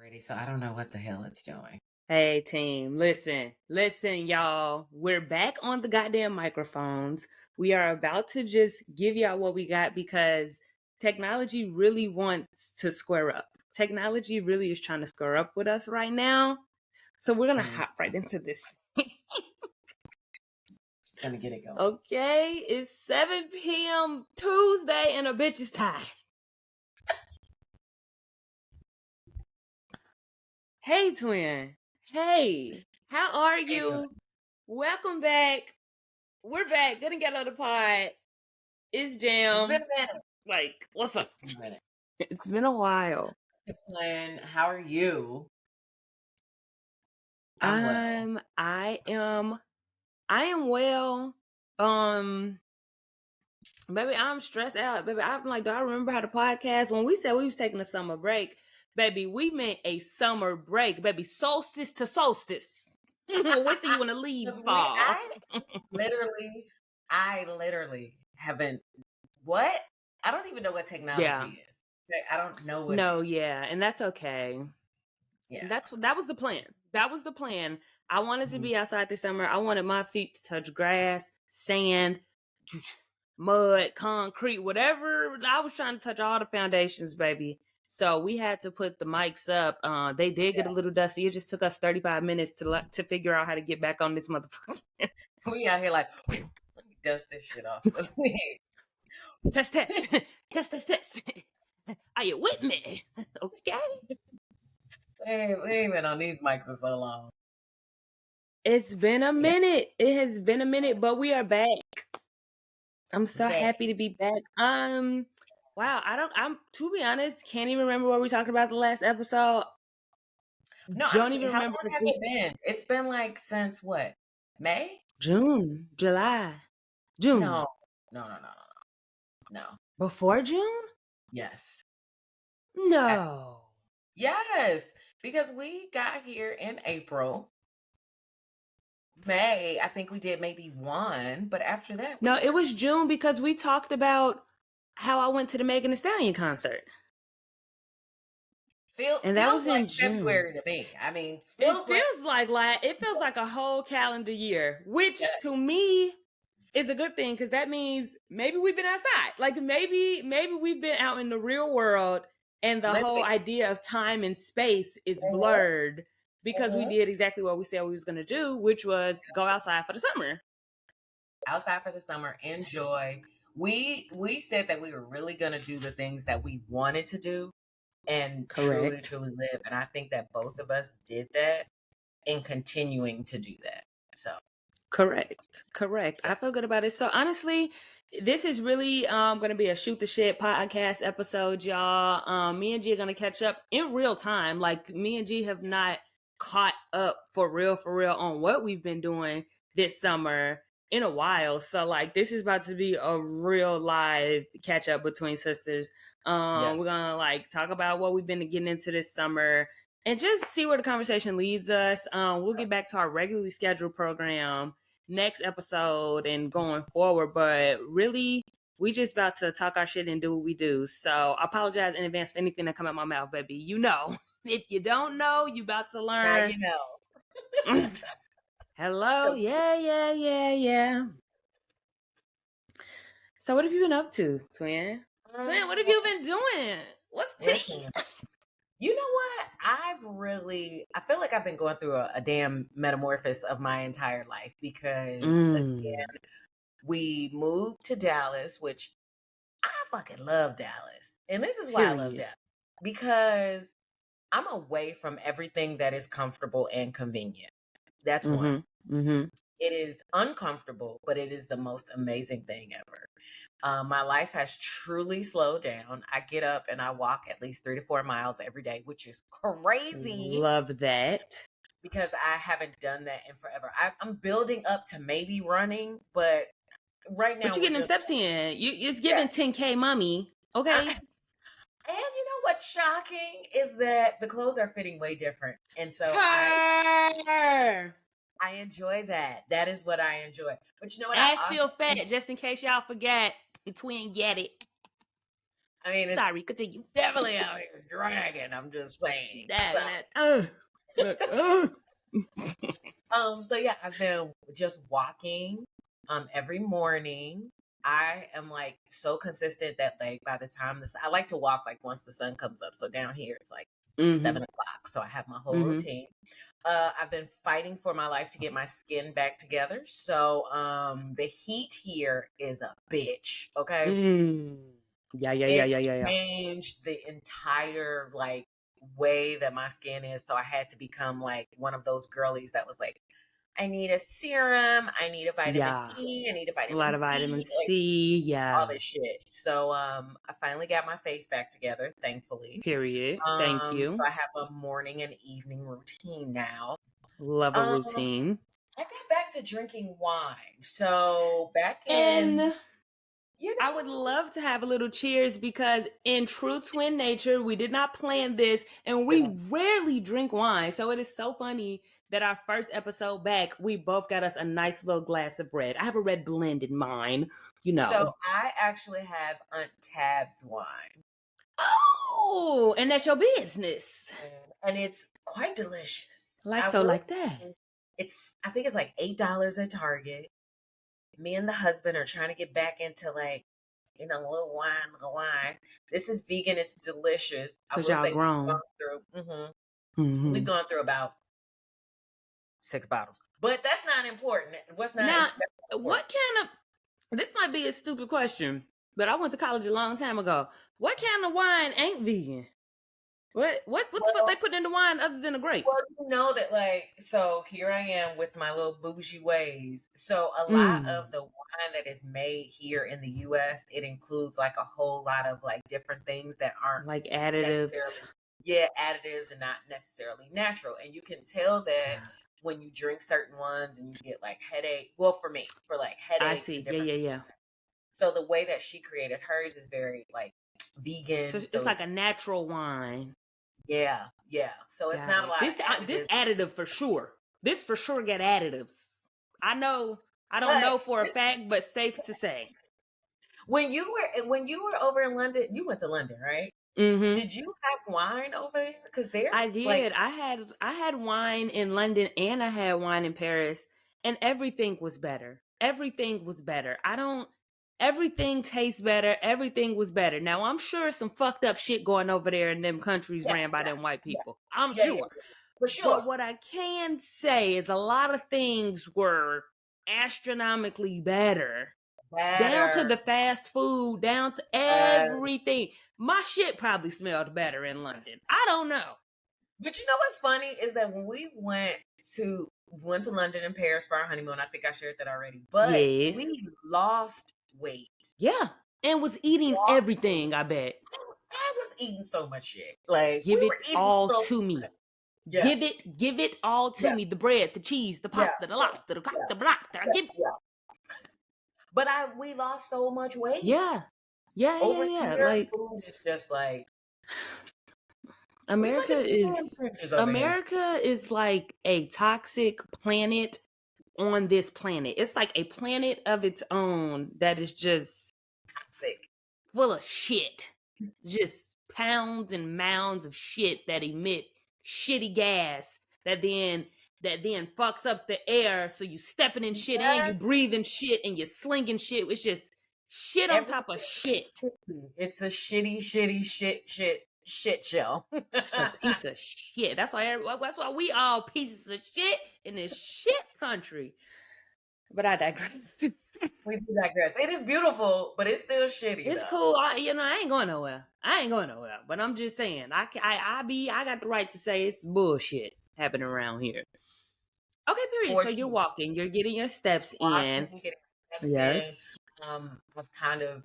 already, so I don't know what the hell it's doing. Hey team, listen, y'all. We're back on the goddamn microphones. We are about to just give y'all what we got because technology really wants to square up. Technology really is trying to square up with us right now. So we're gonna hop right into this. Just gonna get it going. Okay, it's 7 p.m. Tuesday and a bitch is tired. Hey twin. Hey, how are you? Twin. Welcome back. We're back. Gonna get on the pod. It's Jam. It's been a minute. Like, what's up? It's been a minute. It's been a while. Twin, how are you? I am well. Baby, I'm stressed out. Baby, I'm like, do I remember how the podcast when we said we was taking a summer break? Baby, we meant a summer break. Baby, solstice to solstice. Wait till you when the leaves fall. I literally haven't. What? I don't even know what technology is. I don't know what. No, yeah, and that's okay. Yeah, that was the plan. That was the plan. I wanted to be outside this summer. I wanted my feet to touch grass, sand, mud, concrete, whatever. I was trying to touch all the foundations, baby. So we had to put the mics up. They did get a little dusty. It just took us 35 minutes to figure out how to get back on this motherfucker. We out here like, let me dust this shit off. Test. Test. Are you with me? Okay. We ain't been on these mics for so long. It's been a minute. It has been a minute, but we are back. I'm so happy to be back. Wow, I'm to be honest, can't even remember what we talked about the last episode. No, don't even remember. How long has it been? It's been like since what? May? June, July, June. No. Before June? Yes. No. Yes, because we got here in April. May, I think we did maybe one, but after that... No, it was June because we talked about how I went to the Megan Thee Stallion concert. And that was in June. February to me. I mean, it feels like a whole calendar year, which to me is a good thing because that means maybe we've been outside. Like maybe we've been out in the real world and the whole idea of time and space is blurred because we did exactly what we said we was going to do, which was go outside for the summer. Outside for the summer, enjoy. We said that we were really going to do the things that we wanted to do and truly live. And I think that both of us did that and continuing to do that. So Correct. I feel good about it. So honestly, this is really going to be a shoot the shit podcast episode, y'all. Me and G are going to catch up in real time. Like me and G have not caught up for real on what we've been doing this summer in a while. So like this is about to be a real live catch up between sisters. We're gonna like talk about what we've been getting into this summer and just see where the conversation leads us. We'll get back to our regularly scheduled program next episode and going forward, but really we just about to talk our shit and do what we do. So I apologize in advance for anything that come out my mouth, baby. You know. If you don't know, you about to learn. Now you know. Hello. Yeah. So what have you been up to, twin? Twin, what have you been doing? What's tea? You know what? I feel like I've been going through a damn metamorphosis of my entire life because again, we moved to Dallas, which I fucking love Dallas. And this is why I love Dallas. Because I'm away from everything that is comfortable and convenient. That's one. It is uncomfortable, but it is the most amazing thing ever. My life has truly slowed down. I get up and I walk at least 3 to 4 miles every day, which is crazy. Love that. Because I haven't done that in forever. I'm building up to maybe running, but right now... But you're getting them steps in. It's giving 10K mommy. Okay. And you know what's shocking is that the clothes are fitting way different. And so I enjoy that. That is what I enjoy. But you know what? Ass still fat, just in case y'all forget. Twin get it. I mean, it's Sorry, continue. definitely out here dragging. I'm just saying. So yeah, I've been just walking every morning. I am like so consistent that like by the time I like to walk like once the sun comes up. So down here it's like 7 o'clock. So I have my whole routine. I've been fighting for my life to get my skin back together. So the heat here is a bitch. Okay. It Yeah. changed the entire like way that my skin is. So I had to become like one of those girlies that was like, I need a serum, I need a vitamin Yeah. E, I need a A lot vitamin of vitamin C, like C. all Yeah. this shit. So I finally got my face back together, thankfully. Period. Thank So you. I have a morning and evening routine now. Love a Um routine. I got back to drinking wine. So back in, And you I would know, love to have a little cheers because in true twin nature, we did not plan this and you we know, rarely drink wine. So it is so funny that our first episode back, we both got us a nice little glass of red. I have a red blend in mine, you so know. I actually have Aunt Tab's wine. Oh, and that's your business. And it's quite delicious. Like I so, will like that. I think it's like $8 at Target. Me and the husband are trying to get back into like, a little wine. This is vegan, it's delicious. I Because will y'all say grown. we've gone through about 6 bottles. But that's not important. That's not Now, important. what kind of, this might be a stupid question, but I went to college a long time ago. What kind of wine ain't vegan? What the fuck they Well, put in the wine other than a grape? Well, you know that, like, so here I am with my little bougie ways. So a lot Mm. of the wine that is made here in the U.S., it includes like a whole lot of like different things that aren't Like additives. necessarily, additives and not necessarily natural. And you can tell that when you drink certain ones and you get like headache. Well, for me, for like I headaches and see. different. Yeah. So the way that she created hers is very like So vegan. it's So like a it's natural wine. yeah. So it's Got not a it. lot of This additives. additive for sure. This for sure get additives. I know. I don't But know for a fact, but safe to say. when you were over in London, you went to London, right? Mm-hmm. Did you have wine over there? Because they're I like, did. I had wine in London and I had wine in Paris, and everything was better. Everything was better. I don't. Everything tastes better. Everything was better. Now I'm sure some fucked up shit going over there in them countries yeah, ran by them white yeah, people. I'm yeah, yeah, sure. yeah, for sure, But what I can say is a lot of things were astronomically better. Down to better. the fast food, down to everything. My shit probably smelled better in London. I don't know. But you know what's funny is that when we went to London and Paris for our honeymoon, I think I shared that already. But Yes. we lost weight. Yeah. And was eating Lost weight. everything, I bet. I was eating so much shit. Like we Give were it eating all so to much. me. Yeah, Give it all to yeah, me. The bread, the cheese, the yeah, pasta, the yeah, lobster, the cock, yeah, the block. Give it. yeah. But we lost so much weight. Yeah. Yeah. Over Yeah. here, Like food is just like we America living in is trenches over here. America is like a toxic planet on this planet. It's like a planet of its own that is just Toxic. full of shit. Just pounds and mounds of shit that emit shitty gas that then fucks up the air. So you stepping in shit and you Yes, breathing shit and you slinging shit. It's just shit on top of everything is shit. shitty. It's a shitty shit show. Just a piece of shit. That's why we all pieces of shit in this shit country. But I digress. We do digress. It is beautiful, but it's still shitty It's though. cool. I ain't going nowhere. But I'm just saying, I got the right to say it's bullshit happening around here. Okay, period. For So you're sure. walking, you're getting your steps in. Walking, getting steps in. Yes. I've kind of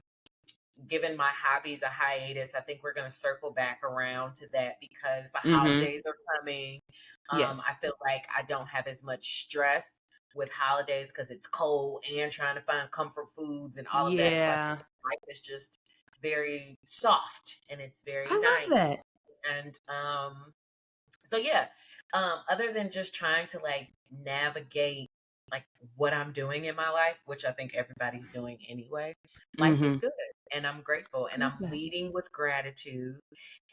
given my hobbies a hiatus. I think we're going to circle back around to that because the Mm-hmm. holidays are coming. Yes. I feel like I don't have as much stress with holidays because it's cold and trying to find comfort foods and all of that. So I Yeah. think life is just very soft and it's very I love nice. that. And so yeah, other than just trying to like navigate like what I'm doing in my life, which I think everybody's doing anyway, life is Mm-hmm. good and I'm grateful and Love I'm that. leading with gratitude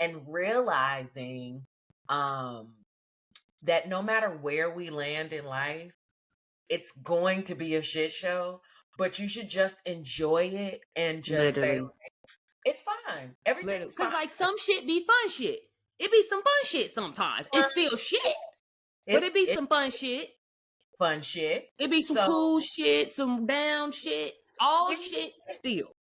and realizing that no matter where we land in life, it's going to be a shit show, but you should just enjoy it and just say, Literally. it's fine. Literally. Everything's Because fine. like some shit be fun shit. It be some fun shit sometimes. Fun It's still shit, but It's it be it's some fun shit. fun shit. It be some So cool shit, some down shit, all shit still.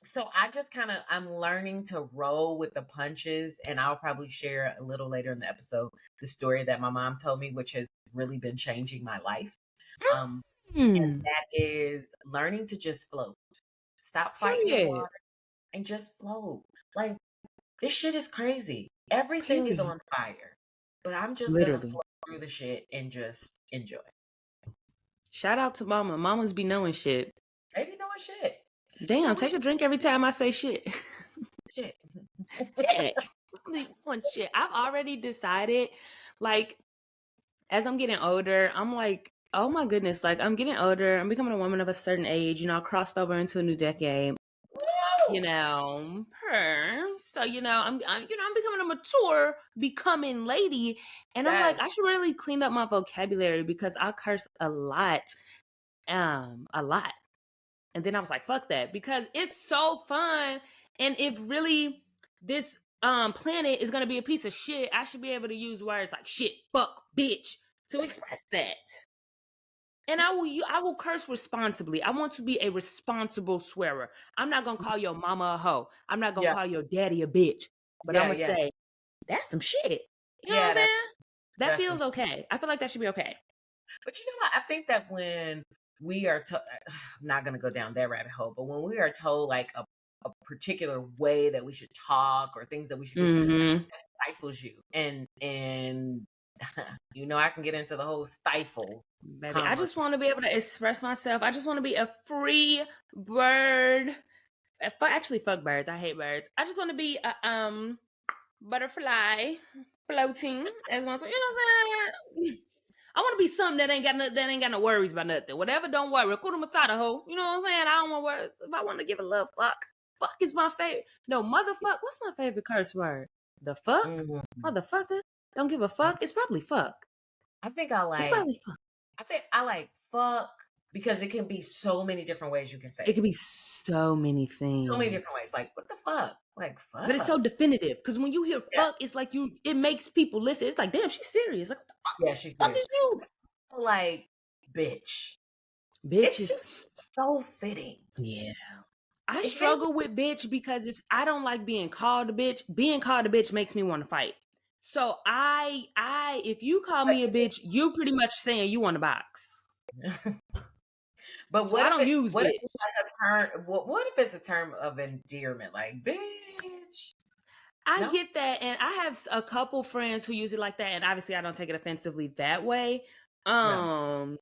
so I just kind of I'm learning to roll with the punches, and I'll probably share a little later in the episode the story that my mom told me, which has really been changing my life. And Mm. that is learning to just float. Stop fighting the Period. water and just float. Like this shit is crazy. Everything is Period. on fire. But I'm just gonna Literally. float through the shit and just enjoy. Shout out to mama. Mamas be knowing shit. They be knowing shit. Damn, take a drink every time I say shit. Shit. Shit. Shit. I've already decided, like, as I'm getting older, I'm like, oh my goodness, like I'm getting older, I'm becoming a woman of a certain age, I crossed over into a new decade. Woo! So I'm becoming a mature, becoming lady, and I'm like, Yes. I should really clean up my vocabulary because I curse a lot. And then I was like, fuck that, because it's so fun. And if really this planet is gonna be a piece of shit, I should be able to use words like shit, fuck, bitch to express that. And I will curse responsibly. I want to be a responsible swearer. I'm not gonna call your mama a hoe. I'm not gonna Yeah. call your daddy a bitch. But I'm Yeah. gonna Yeah. say that's some shit. You know what Yeah. I'm saying? That That's some. feels okay. I feel like that should be okay. But you know what? I think that when we are, I'm not gonna go down that rabbit hole, but when we are told like a particular way that we should talk or things that we should do, Mm-hmm. that stifles you. And I can get into the whole stifle Baby, I just conversation. want to be able to express myself. I just want to be a free bird. Actually, fuck birds. I hate birds. I just want to be a butterfly floating as one. You know what I'm saying? I want to be something that ain't got no worries about nothing. Whatever, don't worry. Hakuna Matata, ho. You know what I'm saying? I don't want words. If I want to give a love, fuck is my favorite. No, motherfuck. What's my favorite curse word? The fuck, Mhm. motherfucker. Don't give a fuck. It's probably fuck. I think I It's like. probably fuck. I think I like fuck because it can be so many different ways you can say It could be so many things. So many different ways. Like what the fuck? Like fuck. But it's so definitive because when you hear Yeah. fuck, it's like it makes people listen. It's like, damn, she's serious. Like, what the fuck? Yeah, she's Fuck is you? like bitch. Bitch It's is just so fitting. yeah. I It's struggle with bitch because if I don't like being called a bitch, being called a bitch makes me want to fight. So if you call me a bitch, you pretty much saying you want a box. But So what I if don't use what if bitch. it's like a term? What if it's a term of endearment, like bitch? I No, get that, and I have a couple friends who use it like that, and obviously I don't take it offensively that way. no.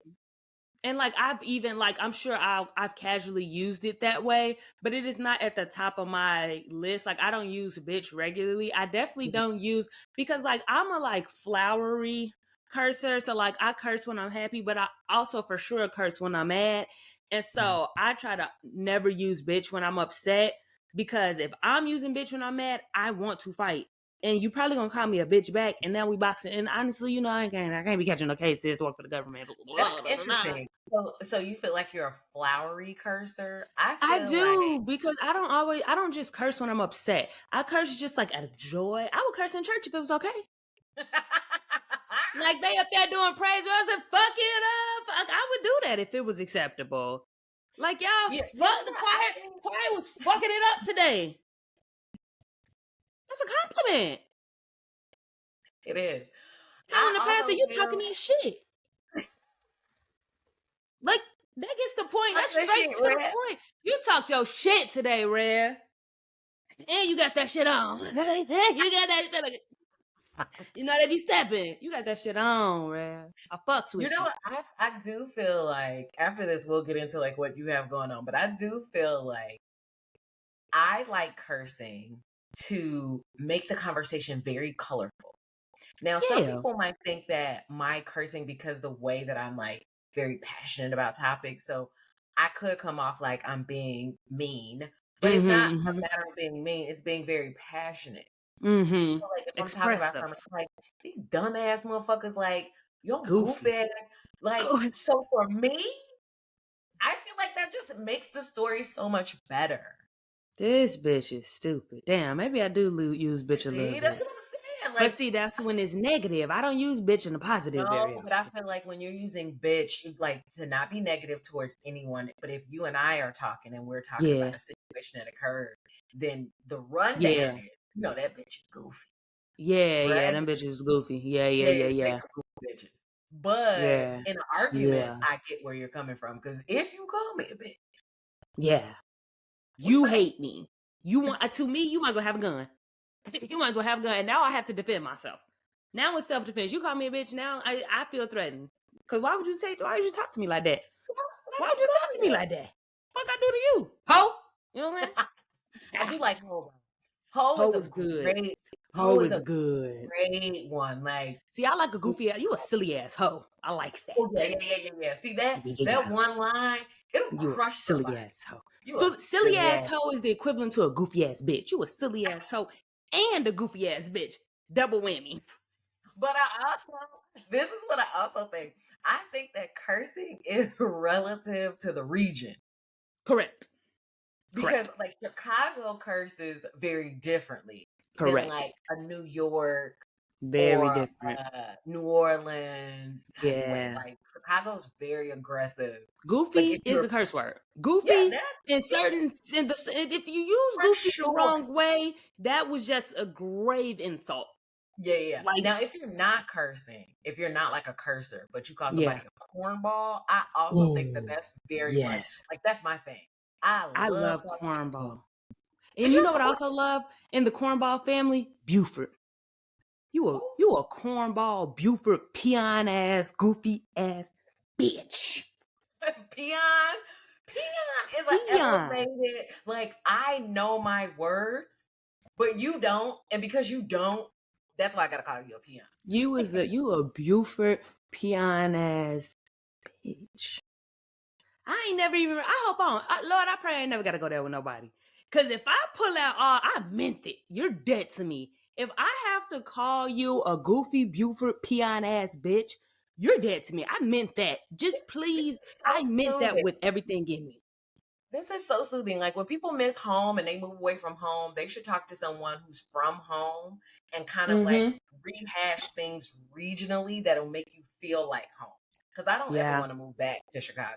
And like I've even like I'm sure I've casually used it that way, but it is not at the top of my list. Like I don't use bitch regularly. I definitely don't use because like I'm a like flowery cursor. So like I curse when I'm happy, but I also for sure curse when I'm mad. And so I try to never use bitch when I'm upset because if I'm using bitch when I'm mad, I want to fight. And you probably gonna call me a bitch back, and now we boxing. And honestly, I can't be catching no cases. Work for the government. That's interesting. So you feel like you're a flowery cursor? I I feel like do because I don't just curse when I'm upset. I curse just like out of joy. I would curse in church if it was okay. Like they up there doing praise. I said, "Fuck it up." Like, I would do that if it was acceptable. Like y'all, yeah, fuck the choir. Choir was fucking it up today. That's a compliment. it is. Telling the I pastor also you talking feel that shit. Like that gets the point. talk That's that straight shit, to the Red. point. You talked your shit today, Red. And you got that shit on. You got that shit. You know they be stepping. You got that shit on, Red. I fucks with You know you. what? I do feel like after this we'll get into like what you have going on, but I do feel like I like cursing to make the conversation very colorful. Now, some Yeah. people might think that my cursing because the way that I'm like very passionate about topics. So I could come off like I'm being mean, but it's not a matter of being mean. It's being very passionate. So like if I'm talking about Expressive. something like these dumbass motherfuckers, like yo Goofy. goofy ass, like so for me, I feel like that just makes the story so much better. This bitch is stupid. Damn, maybe I do use bitch a little See, that's bit. what I'm saying. But Like, see, that's when it's negative. I don't use bitch in a positive very no, often. but I feel like when you're using bitch, you like to not be negative towards anyone. But if you and I are talking and we're talking Yeah. about a situation that occurred, then the rundown Yeah. is, you know, that bitch is goofy. Yeah, yeah, Right? them bitches goofy. Yeah. It's basically goofy bitches. But Yeah. in an argument, Yeah. I get where you're coming from. Because if you call me a bitch, Yeah. we You fight. hate me. You want to me, you might as well have a gun. You might as well have a gun. And now I have to defend myself. Now it's self-defense. You call me a bitch, now I feel threatened. Cause why would you talk to me like that? Why would you talk to me like that? Fuck I do to you? Ho! You know what I'm saying? I do like Ho. Ho is a good. great. Ho is good. Great one. Like, see, I like a goofy ass. You a silly ass hoe. I like that. oh yeah. See that one line, it'll You crush a silly somebody. ass hoe. You So a silly ass hoe is the equivalent to a goofy ass bitch. You a silly ass hoe and a goofy ass bitch. Double whammy. But this is what I also think. I think that cursing is relative to the region. Correct. Because like Chicago curses very differently than like a New York Very or different. New Orleans type way. Yeah. Like Chicago's very aggressive. Goofy Like, is a curse word. Goofy if you use goofy the wrong way, that was just a grave insult. Yeah. Like, now, if you're not cursing, if you're not like a cursor, but you call somebody a cornball, I also think that that's very much like that's my thing. I love cornball. And you know what I also love in the cornball family? Buford. You a cornball Buford peon ass goofy ass bitch. Peon is an elevated, like, I know my words, but you don't, and because you don't, that's why I gotta call you a peon. You a Buford peon ass bitch. I ain't never even. I hope Lord, I pray I ain't never gotta go there with nobody. Cause if I pull out all, I meant it. You're dead to me. If I have to call you a goofy Buford peon ass bitch, you're dead to me. I meant that. Just please, I meant that with everything in me. This is so soothing. Like when people miss home and they move away from home, they should talk to someone who's from home and kind of like rehash things regionally that'll make you feel like home. Because I don't ever want to move back to Chicago.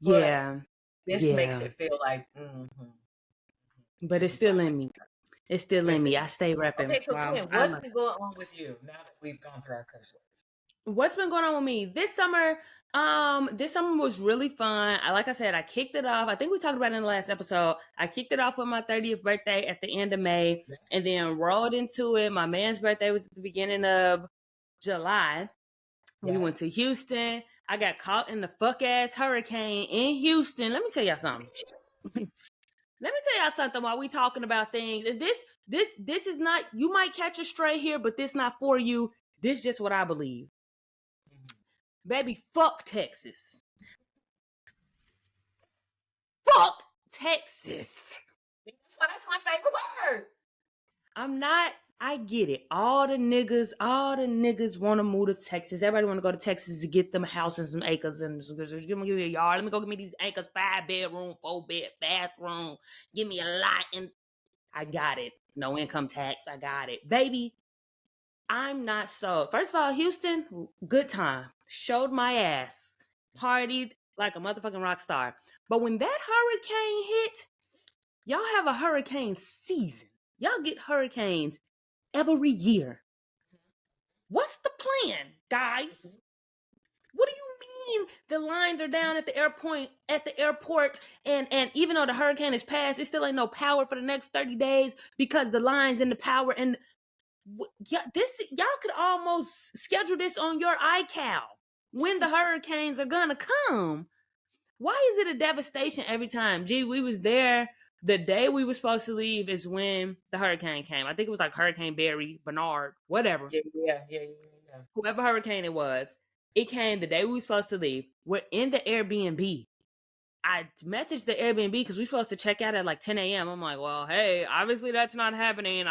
But this makes it feel like, But it's still in me. It's still in me. I stay repping. Okay, so Twin, what's been going on with you now that we've gone through our curse words? What's been going on with me this summer? This summer was really fun. Like I said, I kicked it off. I think we talked about it in the last episode. I kicked it off with my 30th birthday at the end of May, and then rolled into it. My man's birthday was at the beginning of July. We went to Houston. I got caught in the fuck ass hurricane in Houston. Let me tell y'all something. Let me tell y'all something while we talking about things. This is not, you might catch a stray here, but this not for you. This just what I believe. Baby, fuck Texas. Fuck Texas. That's my favorite word. I get it. All the niggas want to move to Texas. Everybody want to go to Texas to get them a house and some acres and give me a yard. Let me go get me these acres, 5-bedroom, 4-bed bathroom. Give me a lot and I got it. No income tax. I got it. Baby, I'm not so. First of all, Houston, good time. Showed my ass. Partied like a motherfucking rock star. But when that hurricane hit, y'all have a hurricane season. Y'all get hurricanes every year. What's the plan, guys? What do you mean the lines are down at the airport and even though the hurricane is passed, it still ain't no power for the next 30 days because the lines in the power and y'all could almost schedule this on your iCal when the hurricanes are gonna come. Why is it a devastation every time? Gee, we was there the day we were supposed to leave is when the hurricane came. I think it was like Hurricane Barry, Bernard, whatever. Yeah. Whoever hurricane it was. It came the day we were supposed to leave. We're in the Airbnb. I messaged the Airbnb because we're supposed to check out at like 10 a.m. I'm like, well, hey, obviously that's not happening.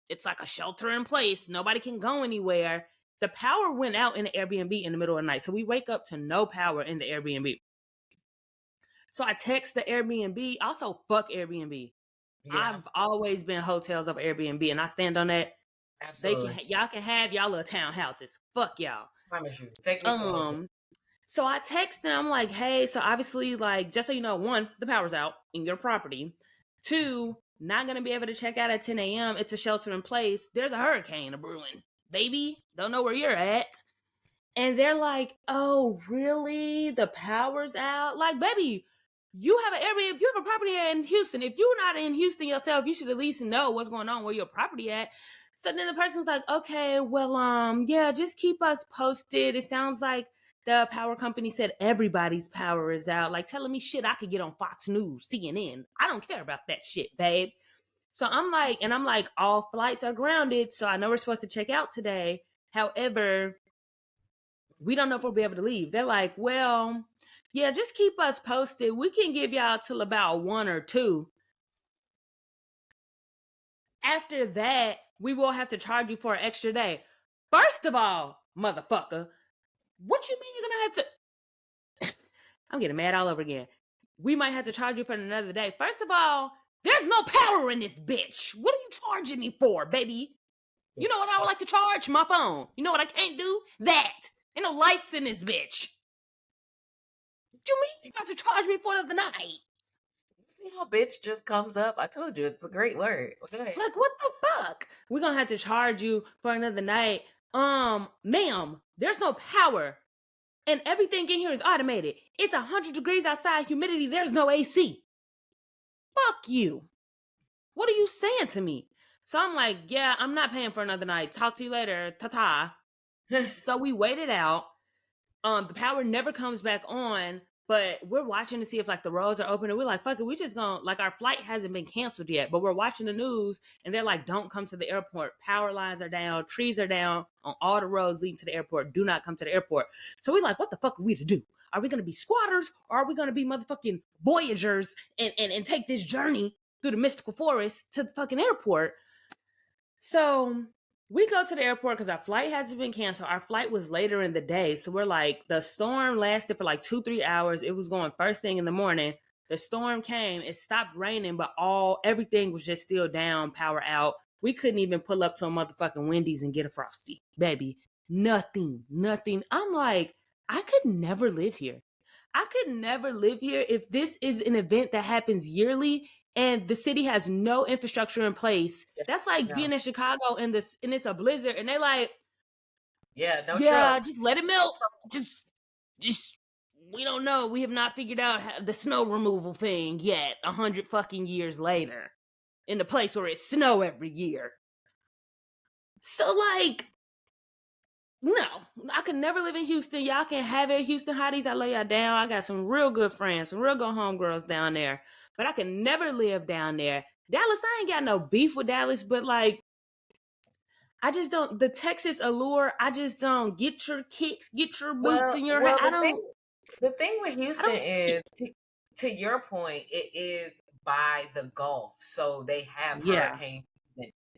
It's like a shelter in place. Nobody can go anywhere. The power went out in the Airbnb in the middle of the night. So we wake up to no power in the Airbnb. So I text the Airbnb. Also, fuck Airbnb. Yeah, I've always been hotels over Airbnb, and I stand on that. absolutely. Y'all can have y'all little townhouses. Fuck y'all. Promise you. Take me to a hotel. So I text them. I'm like, hey, so obviously, like, just so you know, one, the power's out in your property. Two, not gonna be able to check out at 10 a.m. It's a shelter in place. There's a hurricane a brewing. Baby, don't know where you're at. And they're like, oh, really? The power's out? Like, baby, you have an area, you have a property in Houston. If you're not in Houston yourself, you should at least know what's going on where your property at. So then the person's like, okay, well, yeah, just keep us posted. It sounds like the power company said everybody's power is out. Like telling me shit I could get on Fox News, CNN. I don't care about that shit, babe. So I'm like, all flights are grounded. So I know we're supposed to check out today. However, we don't know if we'll be able to leave. They're like, well, yeah, just keep us posted. We can give y'all till about 1 or 2. After that, we will have to charge you for an extra day. First of all, motherfucker, what you mean you're gonna have to? I'm getting mad all over again. We might have to charge you for another day. First of all, there's no power in this bitch. What are you charging me for, baby? You know what I would like to charge? My phone. You know what I can't do? That. Ain't no lights in this bitch. What you mean you about to charge me for the night? See how bitch just comes up? I told you it's a great word. Go ahead. Like, what the fuck? We're gonna have to charge you for another night. Ma'am, there's no power. And everything in here is automated. It's 100 degrees outside, humidity, there's no AC. Fuck you. What are you saying to me? So I'm like, yeah, I'm not paying for another night. Talk to you later. Ta-ta. So we waited out. The power never comes back on, but we're watching to see if like the roads are open, and we're like, fuck it, we just gonna, like, our flight hasn't been canceled yet, but we're watching the news and they're like, don't come to the airport. Power lines are down, trees are down on all the roads leading to the airport. Do not come to the airport. So we're like, what the fuck are we to do? Are we gonna be squatters, or are we gonna be motherfucking voyagers and take this journey through the mystical forest to the fucking airport? So we go to the airport because our flight hasn't been canceled. Our flight was later in the day. So we're like, the storm lasted for like 2-3 hours. It was going first thing in the morning. The storm came, it stopped raining, but everything was just still down, power out. We couldn't even pull up to a motherfucking Wendy's and get a Frosty. Baby, nothing. I'm like, I could never live here. I could never live here if this is an event that happens yearly and the city has no infrastructure in place. That's like being in Chicago and it's a blizzard and they like, no trucks. just let it melt. Just we don't know. We have not figured out the snow removal thing yet. 100 fucking years later, in the place where it snow every year. So like, no, I could never live in Houston. Y'all can have it. Houston hotties, I lay y'all down. I got some real good friends, some real good homegirls down there. But I can never live down there. Dallas, I ain't got no beef with Dallas, but like, I just don't, the Texas allure, I just don't get your kicks, get your boots in your head. The thing with Houston is, to your point, it is by the Gulf. So they have hurricanes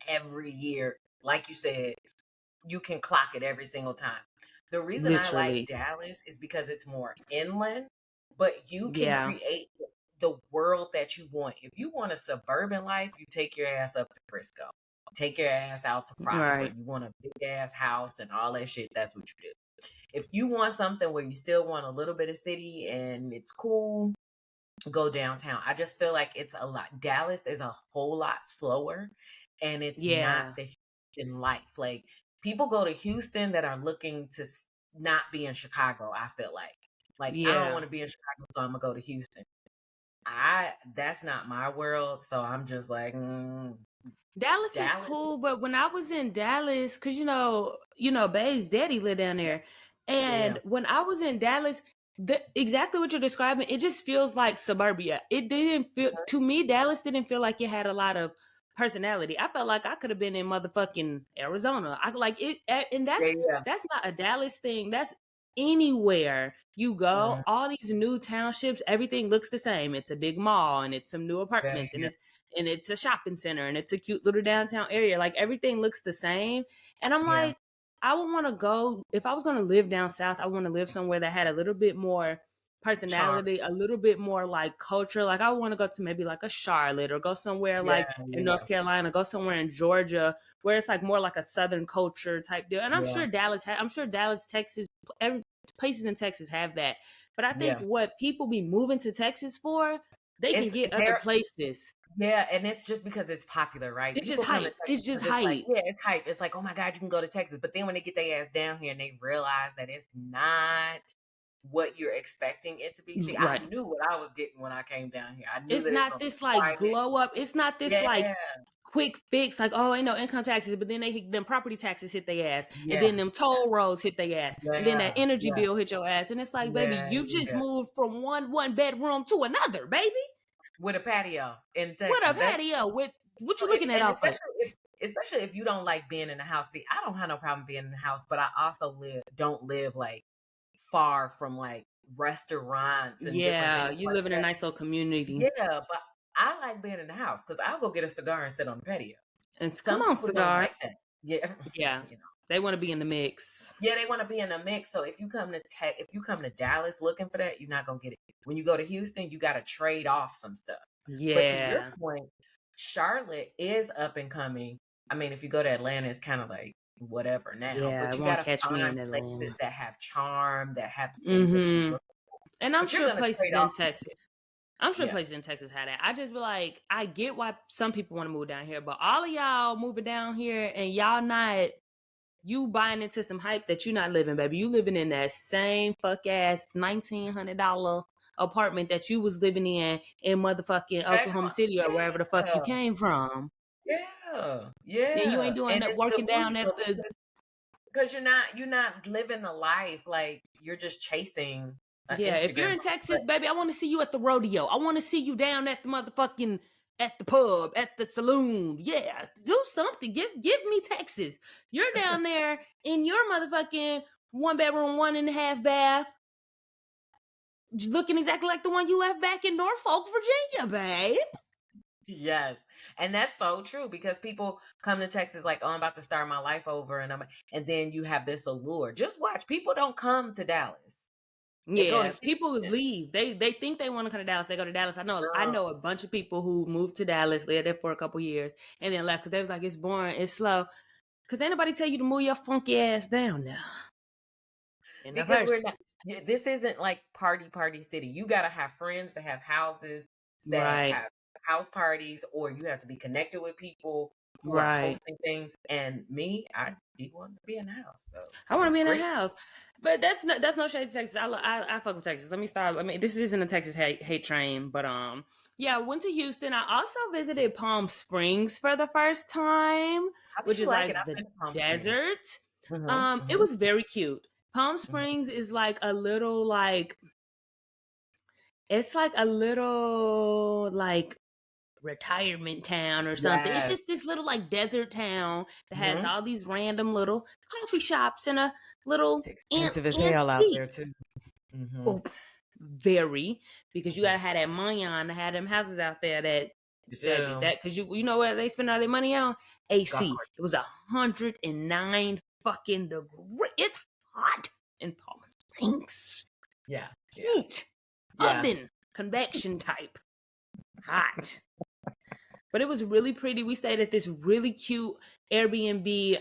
every year. Like you said, you can clock it every single time. The reason I like Dallas is because it's more inland, but you can create the world that you want. If you want a suburban life, you take your ass up to Frisco. Take your ass out to Prosper. Right. You want a big ass house and all that shit, that's what you do. If you want something where you still want a little bit of city and it's cool, go downtown. I just feel like it's a lot. Dallas is a whole lot slower, and it's not the Houston life. Like, people go to Houston that are looking to not be in Chicago, I feel like. I don't want to be in Chicago, so I'm going to go to Houston. That's not my world, so I'm just like, Dallas is cool, but when I was in Dallas, because you know, Bay's daddy lived down there, and when I was in Dallas, exactly what you're describing, it just feels like suburbia. It didn't feel, to me, Dallas didn't feel like it had a lot of personality. I felt like I could have been in motherfucking Arizona. I like it, and Yeah. that's not a Dallas thing. That's anywhere you go. Mhm. All these new townships, everything looks the same. It's a big mall, and it's some new Yeah. apartments, and Yeah. it's a shopping center, and it's a cute little downtown area. Like everything looks the same, and I'm Yeah. like, I would want to go if I was going to live down south. I want to live somewhere that had a little bit more Charm. personality, a little bit more like culture. Like I want to go to maybe like a Charlotte or go somewhere Yeah. like in Yeah. North Carolina, go somewhere in Georgia where it's like more like a Southern culture type deal. And I'm Yeah. sure Dallas, Texas, every places in Texas have that. But I think Yeah. what people be moving to Texas for, they can It's get other there. places. Yeah, and it's just because it's popular, right? It's just People come to hype. It's Texas just because it's like, hype. yeah, it's hype. It's like, oh my God, you can go to Texas. But then when they get their ass down here and they realize that it's not what you're expecting it to be. See, I Right. knew what I was getting when I came down here. I knew It's that it's not gonna be this like private. glow up. It's not this like Yeah, quick fix, like, oh, ain't no income taxes, but then them property taxes hit their ass, and yeah, then them toll roads hit their ass, and then that yeah, energy yeah, bill hit your ass. And it's like, baby, yeah, you just yeah. moved from one bedroom to another, baby. With a patio in What a Texas. That's patio. What so you if looking at and off of? especially if you don't like being in the house. See, I don't have no problem being in the house, but I also don't live like far from like restaurants and different Yeah, things you like live in a that. nice little community. Yeah, but I like being in the house because I'll go get a cigar and sit on the patio. And come Some on, people don't cigar. like that. Yeah, Yeah, you know. they want to be in the mix. Yeah, they want to be in a mix. So if you come to Dallas looking for that, you're not gonna get it. When you go to Houston, you got to trade off some stuff. But to your Yeah, point, Charlotte is up and coming. I mean, if you go to Atlanta, it's kind of like whatever now. yeah, But it you got won't to catch me find in places Atlanta. that have charm, that have the things that you Mm-hmm. look. And I'm But you're sure gonna places trade in off. Texas. I'm sure Yeah. places in Texas had that. I just be like, I get why some people want to move down here, but all of y'all moving down here and y'all not, you buying into some hype that you not living, baby. You living in that same fuck ass $1,900 apartment that you was living in motherfucking Back Oklahoma home. City or wherever the fuck you Yeah. came from. Yeah. And you Yeah. ain't doing And that it's working down at delusional the because you're not living a life like you're just chasing an Yeah, if you're Instagram. in But Texas, baby, I want to see you at the rodeo. I want to see you down at the motherfucking at the pub, at the saloon. Yeah, do something. Give me Texas. You're down there in your motherfucking 1 bedroom, 1.5 bath, looking exactly like the one you left back in Norfolk, Virginia, babe. yes. And that's so true because people come to Texas like, oh, I'm about to start my life over and then you have this allure. Just watch. People don't come to Dallas. They go to Yeah, people Houston. leave. They think they want to come to Dallas. They go to Dallas. I No. know a bunch of people who moved to Dallas, lived there for a couple years, and then left because they was like, it's boring, it's slow. Because anybody tell you to move your funky ass down now in the Because we're first not place. this isn't like party city. You gotta have friends that have houses that Right, have house parties, or you have to be connected with people who are right. hosting things. And me, I be wanting to be in the house. So I want to it's be in a great. house, but that's no shade to Texas. I fuck with Texas. Let me stop. I mean, this isn't a Texas hate train, but yeah. I went to Houston. I also visited Palm Springs for the first time, How did which you is like it? like I've the been to Palm Springs. desert. It Mm-hmm. was very cute. Palm Hmm. Springs is like a little like it's like a little like retirement town or something. It's Yes. just this little like desert town that has Hmm. all these random little coffee shops and a little It's expensive as hell out antique. there too. Hmm. Oh, very, because you gotta have that money on to have them houses out there that baby So that because you know what they spend all their money on? golf AC. course. It was 109 fucking degrees. It's hot in Palm Springs. Yeah. Yeah. Heat. Yeah. Oven. Convection type. Hot. But it was really pretty. We stayed at this really cute Airbnb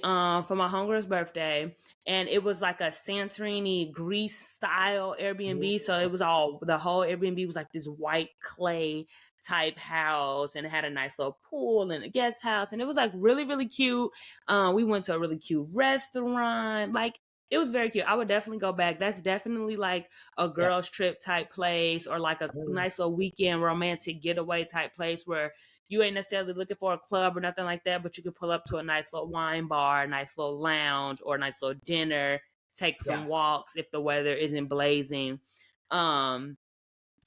for my homegirl's birthday. And it was like a Santorini, Greece style Airbnb. So it was the whole Airbnb was like this white clay type house. And it had a nice little pool and a guest house. And it was like really, really cute. We went to a really cute restaurant. Like, it was very cute. I would definitely go back. That's definitely like a Yeah. girls trip type place, or like a Mm. nice little weekend romantic getaway type place where you ain't necessarily looking for a club or nothing like that, but you can pull up to a nice little wine bar, a nice little lounge, or a nice little dinner, take some Yeah. walks if the weather isn't blazing.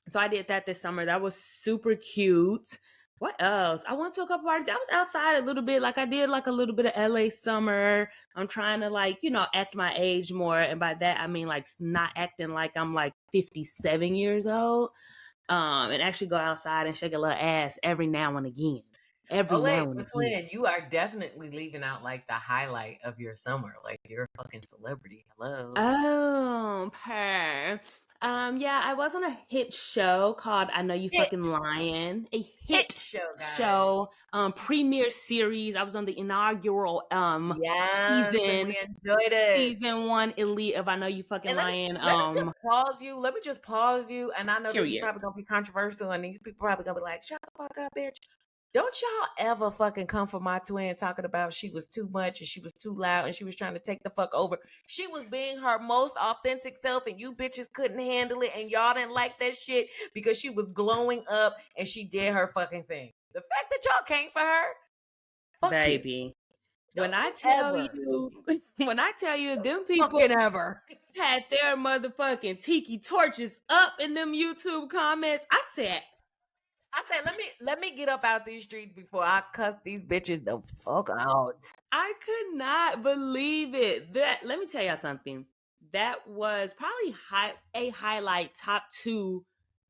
So I did that this summer. That was super cute. What else? I went to a couple parties. I was outside a little bit. Like I did like a little bit of LA summer. I'm trying to like, act my age more. And by that I mean like not acting like I'm like 57 years old. And actually go outside and shake a little ass every now and again. Every Oh wait, now and but again. twin, you are definitely leaving out like the highlight of your summer. Like you're a fucking celebrity. Hello. Oh, per. Yeah, I was on a hit show called I Know You Hit, Fucking Lying. A hit hit show, guys. show, premiere series. I was on the inaugural Yes, and season we enjoyed it. season 1 elite of I Know You Fucking And Lying. let me just pause you. Let me just pause you. And I know this is Period. probably gonna be controversial, and these people probably gonna be like, "Shut the fuck up, bitch." Don't y'all ever fucking come for my twin talking about she was too much and she was too loud and she was trying to take the fuck over. She was being her most authentic self and you bitches couldn't handle it and y'all didn't like that shit because she was glowing up and she did her fucking thing. The fact that y'all came for her, fuck you. Baby. When Don't I you tell ever you, when I tell you them people fucking ever. had their motherfucking tiki torches up in them YouTube comments, I said, I said, let me get up out these streets before I cuss these bitches the fuck out. I could not believe it. That let me tell y'all something. That was probably a highlight top 2,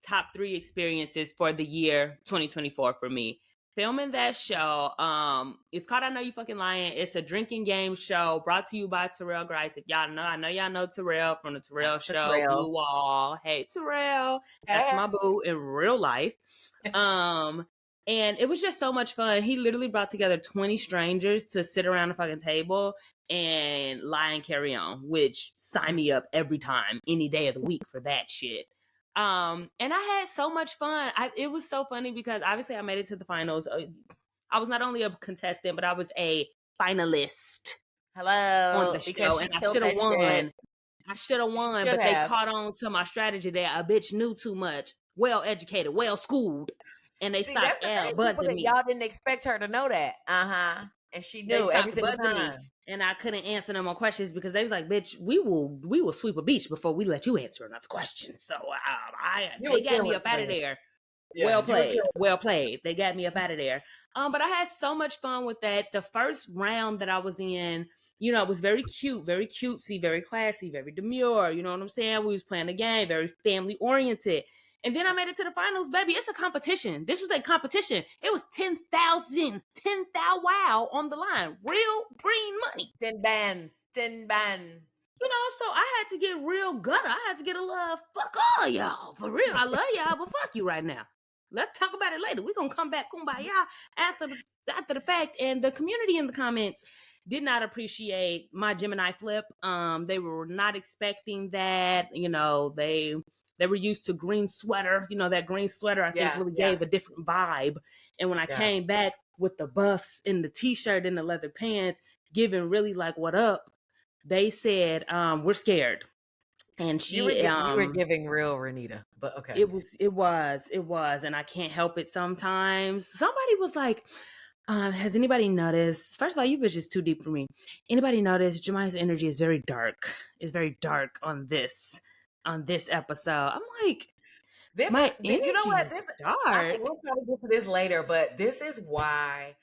top 3 experiences for the year 2024 for me. Filming that show, it's called I Know You Fucking Lying. It's a drinking game show brought to you by Terrell Grice. If y'all know, I know y'all know Terrell from the Shout Terrell out to Show, Blue Terrell. Wall. Hey Terrell, that's Hey. my boo in real life. Um, and it was just so much fun. He literally brought together 20 strangers to sit around the fucking table and lie and carry on, which sign me up every time, any day of the week for that shit. And I had so much fun. It was so funny because obviously I made it to the finals. I was not only a contestant, but I was a finalist on Hello, the because show, she and I killed should have that shit. won. I should have She won, should but they have. caught on to my strategy that a bitch knew too much, well educated, well schooled, and they See, that's stopped the thing, people buzzing that me. y'all didn't expect her to know that. Uh-huh. And she They knew every stopped single buzzing me, time. and I couldn't answer no more questions because they was like, "Bitch, we will sweep a beach before we let you answer another question." So You they were got me killing up it, out of man. there. Yeah, Well you were played, killing well played. They got me up out of there. But I had so much fun with that. The first round that I was in, it was very cute, very cutesy, very classy, very demure. You know what I'm saying? We was playing a game, very family oriented. And then I made it to the finals, baby. It's a competition. This was a competition. It was 10,000 wow on the line. Real green money. 10 bands. 10 bands. So I had to get real gutter. I had to get a little fuck all y'all. For real. I love y'all, but fuck you right now. Let's talk about it later. We're gonna come back kumbaya after the fact. And the community in the comments did not appreciate my Gemini flip. They were not expecting that. They were used to green sweater. That green sweater I think Yeah, really yeah, gave a different vibe. And when I yeah. came back with the buffs and the t-shirt and the leather pants, giving really like what up, they said, we're scared. And You were giving real Renita, but okay. it was, and I can't help it sometimes. Somebody was like, has anybody noticed? First of all, you bitches too deep for me. Anybody noticed Jemima's energy is very dark? Is very dark on this episode. I'm like, This my is, you know energy what? is This, I think dark. we'll probably get to this later, but this is why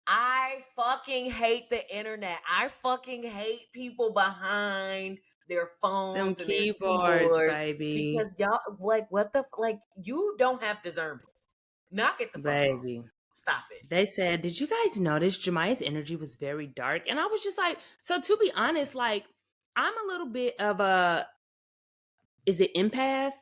I fucking hate the internet. I fucking hate people behind their Them phones and their keyboards, keyboards baby. because y'all like what the like you don't have discernment. Knock it the fuck off. Baby. Stop it. They said, did you guys notice Jemima's energy was very dark? And I was just like, so to be honest, like, I'm a little bit of a, is it empath?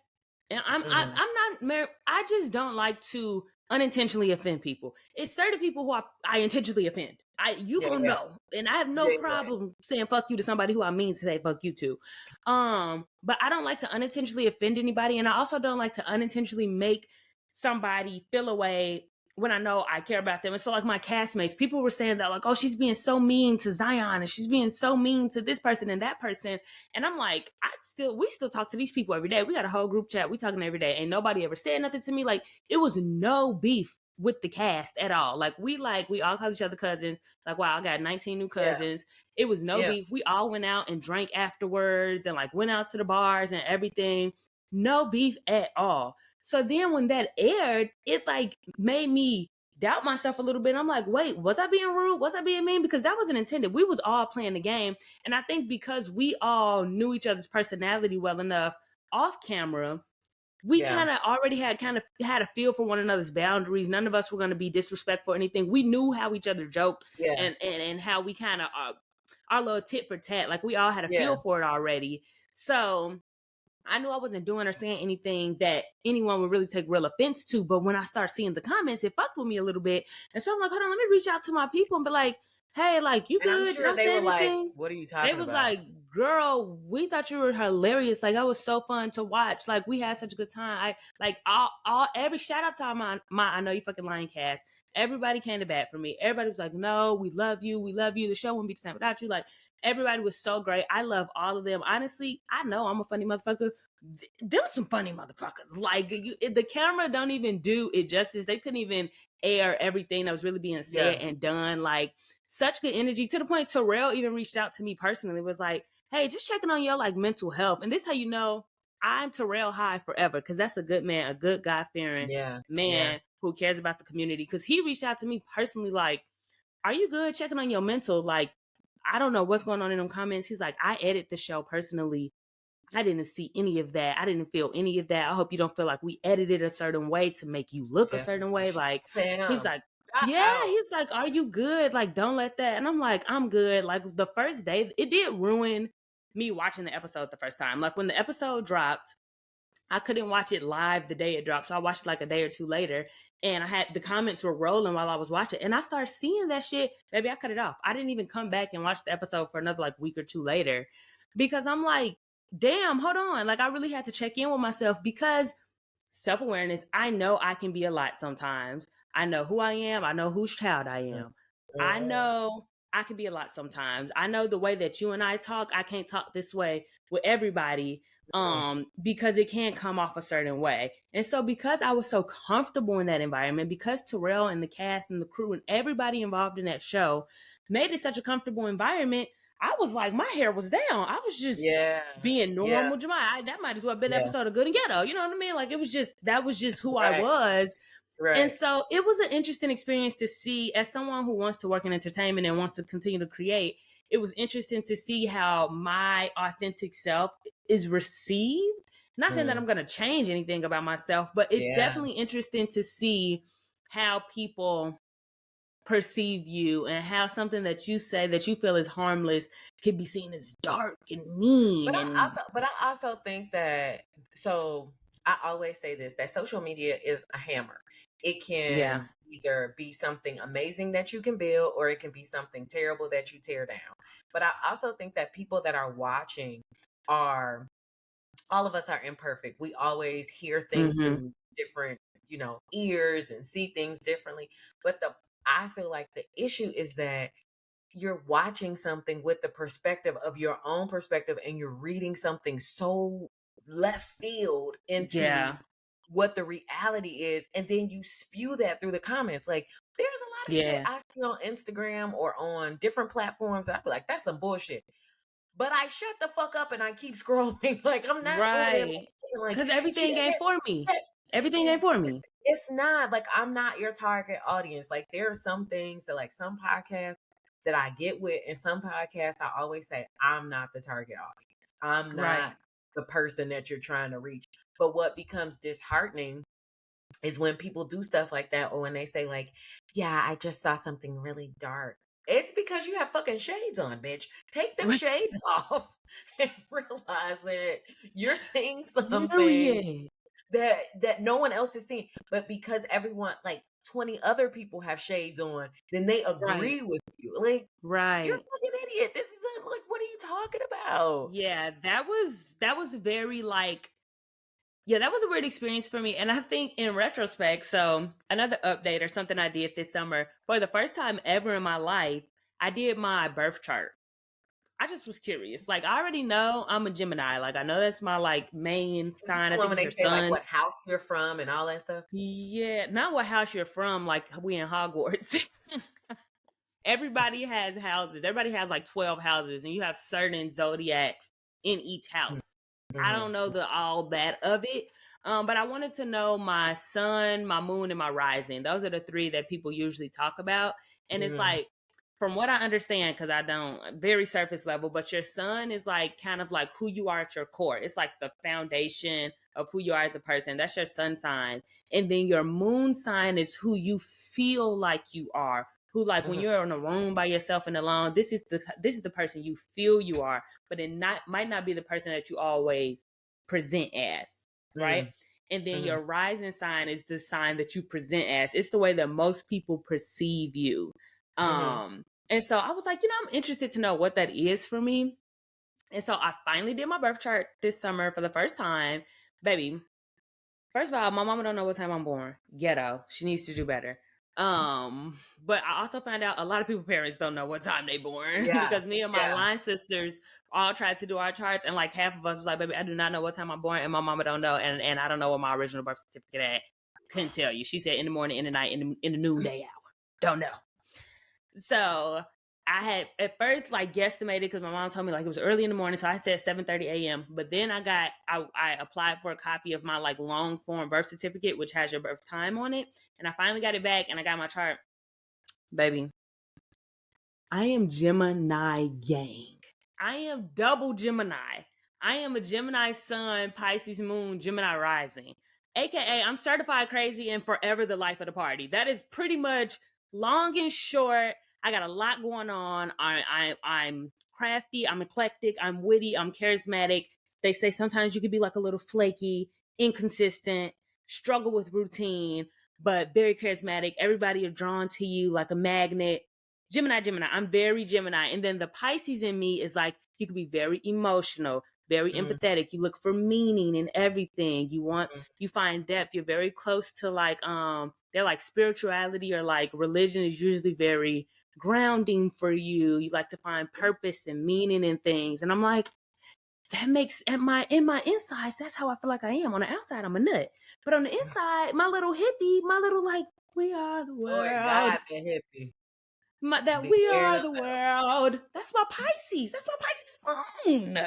And Mhm. I'm not, I just don't like to unintentionally offend people. It's certain people who I intentionally offend. You Yeah, gonna yeah, know. And I have no yeah, problem saying fuck you to somebody who I mean to say fuck you to. But I don't like to unintentionally offend anybody. And I also don't like to unintentionally make somebody feel away when I know I care about them. And so like my castmates, people were saying that like, oh, she's being so mean to Zion and she's being so mean to this person and that person. And I'm like, we still talk to these people every day. We got a whole group chat. We talking every day. Ain't nobody ever said nothing to me. Like it was no beef with the cast at all. Like we all call each other cousins. Like, wow, I got 19 new yeah, cousins. It was no yeah. beef. We all went out and drank afterwards and like went out to the bars and everything. No beef at all. So then when that aired, it like made me doubt myself a little bit. I'm like, wait, was I being rude? Was I being mean? Because that wasn't intended. We was all playing the game. And I think because we all knew each other's personality well enough off camera, we kind of already had a feel for one another's boundaries. None of us were going to be disrespectful or anything. We knew how each other joked and how we kind of our little tit for tat. Like we all had a feel for it already. So I knew I wasn't doing or saying anything that anyone would really take real offense to. But when I start seeing the comments, it fucked with me a little bit. And so I'm like, hold on, let me reach out to my people and be like, hey, like, you And I'm good? sure Did I they say were like, anything? what are you They talking was about? like, girl, we thought you were hilarious. Like, that was so fun to watch. Like, we had such a good time. Every shout out to my I Know You Fucking Lying cast. Everybody came to bat for me. Everybody was like, no, we love you. We love you. The show wouldn't be the same without you. Like, everybody was so great. I love all of them. Honestly, I know I'm a funny motherfucker. Them some funny motherfuckers. Like, the camera don't even do it justice. They couldn't even air everything that was really being said and done. Like, such good energy to the point Terrell even reached out to me personally, was like, hey, just checking on your like mental health. And this how you know I'm Terrell high forever, because that's a good man, a good God-fearing man who cares about the community. Because he reached out to me personally like, are you good? Checking on your mental. Like, I don't know what's going on in them comments. He's like, I edit the show personally. I didn't see any of that. I didn't feel any of that. I hope you don't feel like we edited a certain way to make you look a certain way. Like, he's like, he's like, are you good? Like, don't let that. And I'm like, I'm good. Like, the first day, it did ruin me watching the episode the first time. Like, when the episode dropped, I couldn't watch it live the day it dropped. So I watched it like a day or two later. And I had the comments were rolling while I was watching. And I started seeing that shit. Maybe I cut it off. I didn't even come back and watch the episode for another like week or two later. Because I'm like, damn, hold on. Like, I really had to check in with myself, because self-awareness, I know I can be a lot sometimes. I know who I am. I know whose child I am. I know I can be a lot sometimes. I know the way that you and I talk, I can't talk this way with everybody, because it can't come off a certain way. And so because I was so comfortable in that environment, because Terrell and the cast and the crew and everybody involved in that show made it such a comfortable environment, I was like, my hair was down. I was just being normal Jemai. That might as well have been an episode of Good and Ghetto. You know what I mean? Like, that was just who I was. And so it was an interesting experience to see, as someone who wants to work in entertainment and wants to continue to create. It was interesting to see how my authentic self is received. Not saying that I'm going to change anything about myself, but it's definitely interesting to see how people perceive you, and how something that you say that you feel is harmless can be seen as dark and mean. But I also think that, so I always say this, that social media is a hammer. It can either be something amazing that you can build, or it can be something terrible that you tear down. But I also think that people that are watching all of us are imperfect. We always hear things through different, ears, and see things differently. But I feel like the issue is that you're watching something with the perspective of your own perspective, and you're reading something so left field into what the reality is, and then you spew that through the comments. Like, there's a lot of shit I see on Instagram or on different platforms. I feel like that's some bullshit. But I shut the fuck up and I keep scrolling. Like, I'm not over there like, because everything ain't for me. Everything ain't for me. It's not like, I'm not your target audience. Like, there are some things that, like, some podcasts that I get with, and some podcasts I always say, I'm not the target audience. I'm not the person that you're trying to reach. But what becomes disheartening is when people do stuff like that, or when they say like, yeah, I just saw something really dark. It's because you have fucking shades on, bitch. Take them shades off and realize that you're seeing something that no one else is seeing. But because everyone, like 20 other people have shades on, then they agree with you. Like, you're a fucking idiot. This is like, what are you talking about? Yeah, that was very like, that was a weird experience for me. And I think in retrospect, so another update or something I did this summer, for the first time ever in my life, I did my birth chart. I just was curious. Like, I already know I'm a Gemini. Like, I know that's my like main sign. I think it's your say, sun. Like, what house you're from and all that stuff. Yeah, not what house you're from. Like, we in Hogwarts. Everybody has houses. Everybody has like 12 houses, and you have certain zodiacs in each house. I don't know all that of it, But I wanted to know my sun, my moon, and my rising. Those are the three that people usually talk about. And it's Mm, like, from what I understand, because I don't, very surface level, but your sun is like kind of like who you are at your core. It's like the foundation of who you are as a person. That's your sun sign. And then your moon sign is who you feel like you are. Who, like, when mhm, you're in a room by yourself and alone, this is the person you feel you are, but it might not be the person that you always present as, right? mm, And then mhm, your rising sign is the sign that you present as. It's the way that most people perceive you. mhm. And so I was like, I'm interested to know what that is for me. And so I finally did my birth chart this summer for the first time. Baby, first of all, my mama don't know what time I'm born. Ghetto. She needs to do better. But I also found out a lot of people parents don't know what time they born Yeah, because me and my yeah. line sisters all tried to do our charts, and like half of us was like, baby, I do not know what time I'm born, and my mama don't know, and I don't know what my original birth certificate at. Couldn't tell you. She said in the morning, in the night, in the noonday hour. Don't know. So I had at first like guesstimated because my mom told me like it was early in the morning, so I said 7:30 a.m. But then I applied for a copy of my like long form birth certificate, which has your birth time on it, and I finally got it back, and I got my chart. Baby, I am Gemini gang. I am double Gemini. I am a Gemini sun, Pisces moon, Gemini rising. AKA, I'm certified crazy and forever the life of the party. That is pretty much long and short. I got a lot going on. I'm crafty, I'm eclectic, I'm witty, I'm charismatic. They say sometimes you could be like a little flaky, inconsistent, struggle with routine, but very charismatic. Everybody are drawn to you like a magnet. Gemini. I'm very Gemini. And then the Pisces in me is like, you can be very emotional, very Mm, empathetic. You look for meaning in everything. mm, You find depth. You're very close to like, they're like spirituality or like religion is usually very grounding for you. You like to find purpose and meaning in things. And I'm like, that makes in my insides, that's how I feel like I am. On the outside, I'm a nut. But on the inside, my little hippie, my little like, we are the oh my world, God, the hippie. that Be we there in are the the middle. world. That's my Pisces. That's my Pisces moon.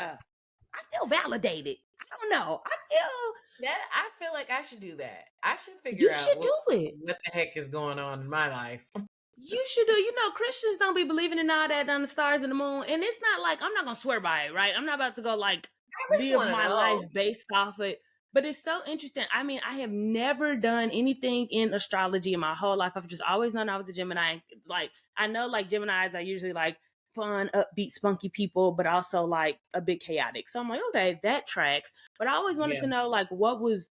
I feel validated. I don't know. That I feel like I should do that. I should figure You out should do it. what the heck is going on in my life. You should do. Christians don't be believing in all that on the stars and the moon. And it's not like I'm not gonna swear by it, right? I'm not about to go like I at least live want to my life know. based off it. But it's so interesting. I mean, I have never done anything in astrology in my whole life. I've just always known I was a Gemini. Like I know like Geminis are usually like fun, upbeat, spunky people, but also like a bit chaotic. So I'm like, okay, that tracks. But I always wanted Yeah, to know like what was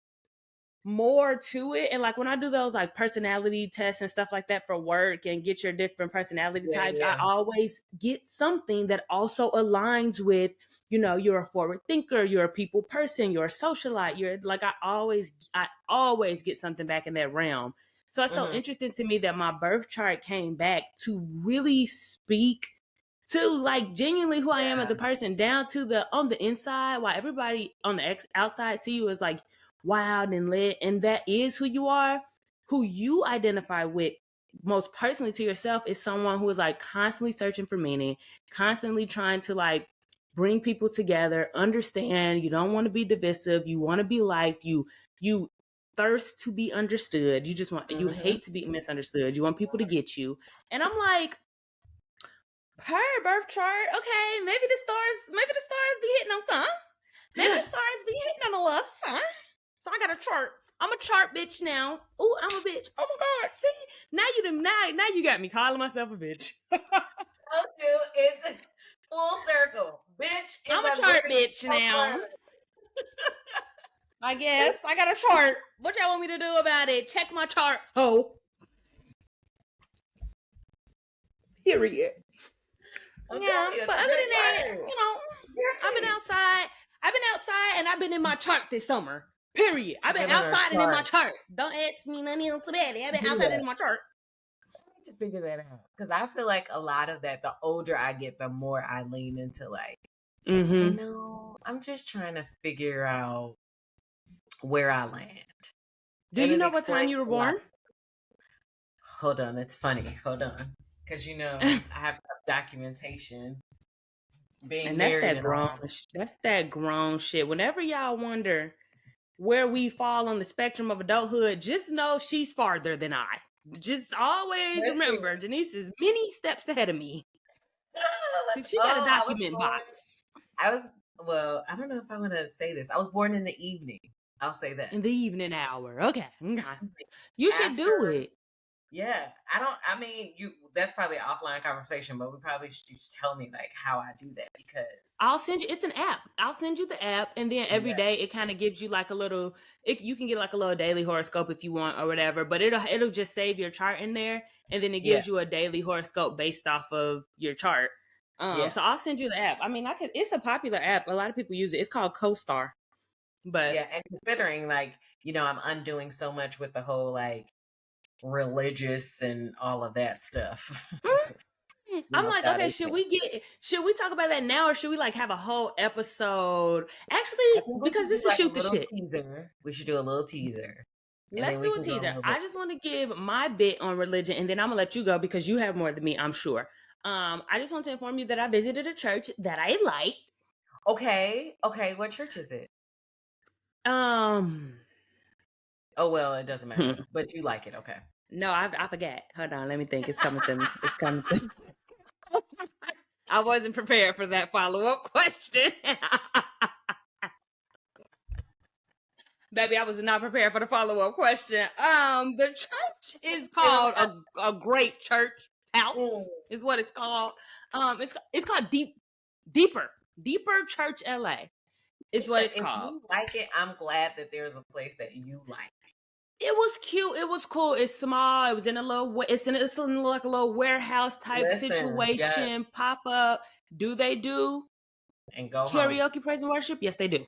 more to it. And like when I do those like personality tests and stuff like that for work and get your different personality yeah, types, I yeah. always get something that also aligns with, you're a forward thinker, you're a people person, you're a socialite, you're like I always get something back in that realm. So it's so Hmm. interesting to me that my birth chart came back to really speak to like genuinely who I am as Yeah. a person down to the on the inside, while everybody on the outside see you as like wild and lit, and that is who you are. Who you identify with most personally to yourself is someone who is like constantly searching for meaning, constantly trying to like bring people together, understand. You don't want to be divisive, you want to be liked, you thirst to be understood, you Hmm. hate to be misunderstood, you want people to get you. And I'm like, per birth chart, okay, maybe the stars be hitting on some. Maybe the stars be hitting on us, huh? So I got a chart. I'm a chart bitch now. Ooh, I'm a bitch. Oh my god, see? Now you got me calling myself a bitch. Told you it's full circle. Bitch is I'm a a chart great bitch now. word. I guess. I got a chart. What y'all want me to do about it? Check my chart. Oh. Period. I'm Yeah. telling you, But it's a other great than that, word. I've been Right. outside. I've been outside and I've been in my chart this summer. Period. I've She's been been in her outside and in my chart. chart. Don't ask me none else of that. I've been Do outside and that. in my chart. I need to figure that out because I feel like a lot of that. The older I get, the more I lean into like, Mm-hmm. I'm just trying to figure out where I land, Do and you it know what time explains you were a lot. born? Hold on, it's funny. Hold on, because I have documentation, being And that's married that and grown all. that's that grown shit. Whenever y'all wonder where we fall on the spectrum of adulthood, just know she's farther than I. Just always remember, Janice is many steps ahead of me. She got a document box. Well, I don't know if I want to say this. I was born in the evening. I'll say that. In the evening hour. Okay. You should do it. Yeah. That's probably an offline conversation, but we probably should just tell me like how I do that, because I'll send you, it's an app. I'll send you the app, and then every day it kind of gives you like a little, you can get like a little daily horoscope if you want or whatever, but it'll just save your chart in there, and then it gives you a daily horoscope based off of your chart. So I'll send you the app. I mean, it's a popular app. A lot of people use it. It's called CoStar. But yeah, and considering like, I'm undoing so much with the whole like religious and all of that stuff. I'm like, okay, should we talk about that now, or should we like have a whole episode? Actually, because this is shoot the shit. Teaser. We should do a little teaser. Let's do a teaser. I just want to give my bit on religion, and then I'm gonna let you go because you have more than me, I'm sure. I just want to inform you that I visited a church that I liked. Okay. What church is it? Oh well, it doesn't matter. But you like it, okay? No, I forgot. Hold on, let me think. It's coming to me. It's coming to me. I wasn't prepared for that follow-up question. Baby, I was not prepared for the follow-up question. The church is called a great church house, is what it's called. It's called Deeper Church LA. Is what it's called. If you like it, I'm glad that there's a place that you like. It was cute. It was cool. It's small. It was in it's in like a little warehouse type situation. Pop up. Do they do and go karaoke, home. praise and worship? Yes, they do.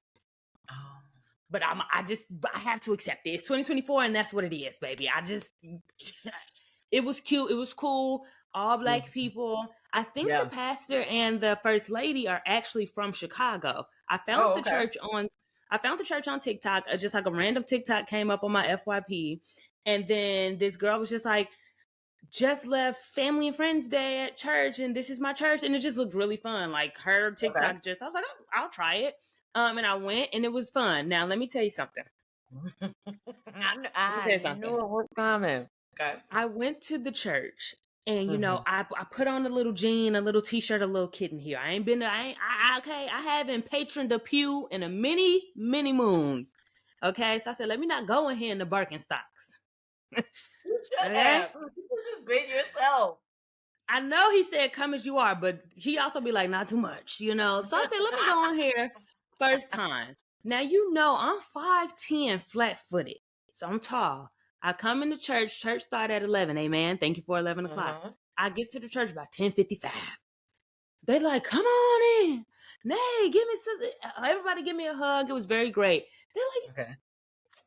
Oh. But I have to accept it. It's 2024, and that's what it is, baby. It was cute. It was cool. All Black people. I think the pastor and the first lady are actually from Chicago. I found the church on TikTok. Just like a random TikTok came up on my FYP. And then this girl was just like, just left family and friends day at church, and this is my church. And it just looked really fun. Like her TikTok I was like, oh, I'll try it. And I went, and it was fun. Now, let me tell you something. I knew it was coming. Okay. I went to the church, and I put on a little jean, a little t-shirt, a little kitten here. I haven't patroned a pew in a many moons. Okay, so I said, let me not go in here in the Birkenstocks. You should have. You just been yourself. I know he said, come as you are, but he also be like, not too much, So I said, let me go in here first time. Now, I'm 5'10", flat-footed, so I'm tall. I come into church. Church started at 11. Amen. Thank you for 11 o'clock. I get to the church about 10:55. They like, come on in. Nay, give me everybody give me a hug. It was very great. They're like, I've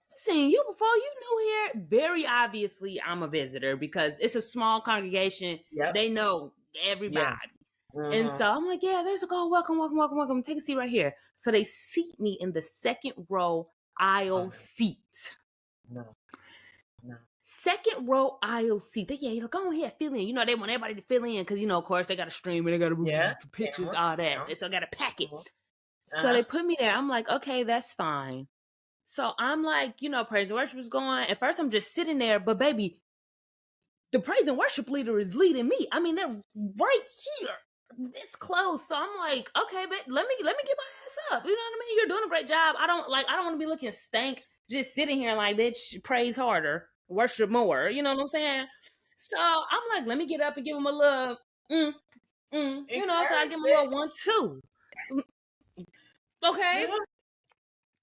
seen you before. You new here. Very obviously, I'm a visitor because it's a small congregation. Yep. They know everybody. Yeah. And so I'm like, yeah, there's a go. Welcome. Take a seat right here. So they seat me in the second row aisle seat. No. Second row aisle seat. Go ahead, fill in. They want everybody to fill in because, of course, they got to stream and they got to pictures, all that. And so I got to pack it. So they put me there. I'm like, okay, that's fine. So I'm like, praise and worship is going. At first, I'm just sitting there. But, baby, the praise and worship leader is leading me. I mean, they're right here, this close. So I'm like, okay, but let me get my ass up. You know what I mean? You're doing a great job. I don't want to be looking stank just sitting here like, bitch, praise harder, worship more. You know what I'm saying? So I'm like, let me get up and give him a little, so I give him a little 1, 2. Okay. Yeah.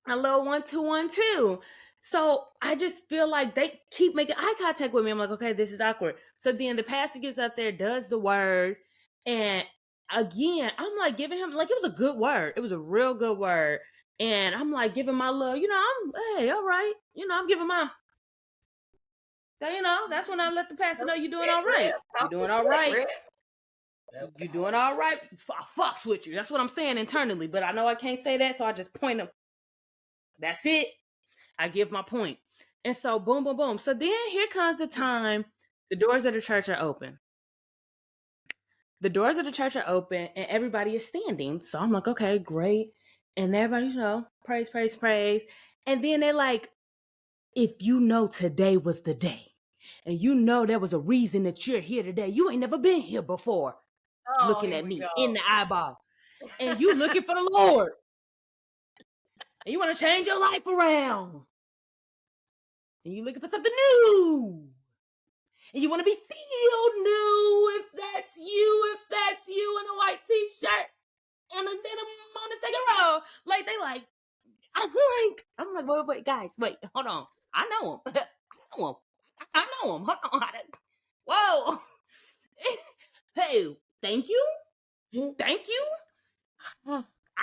A little 1, 2, 1, 2. So I just feel like they keep making eye contact with me. I'm like, okay, this is awkward. So then the pastor gets up there, does the word. And again, I'm like giving him, like, it was a good word. It was a real good word. And I'm like giving my little, hey, all right. I'm giving my, that's when I let the pastor know you're doing all right. You're doing all right. You're doing all right. I fucks with you. That's what I'm saying internally. But I know I can't say that, so I just point them. That's it. I give my point. And so boom, boom, boom. So then here comes the time the doors of the church are open. The doors of the church are open and everybody is standing. So I'm like, okay, great. And everybody, praise, praise, praise. And then they're like, if you know today was the day, and you know there was a reason that you're here today, you ain't never been here before, Oh, looking here at we me go. in the eyeball, and you looking for the Lord, and you want to change your life around, and you looking for something new, and you want to be feel new. If that's you in a white t-shirt and a denim on the second row, like they like, I'm like, wait, guys, wait, hold on, I know him, I know him, hold on, whoa, hey, thank you.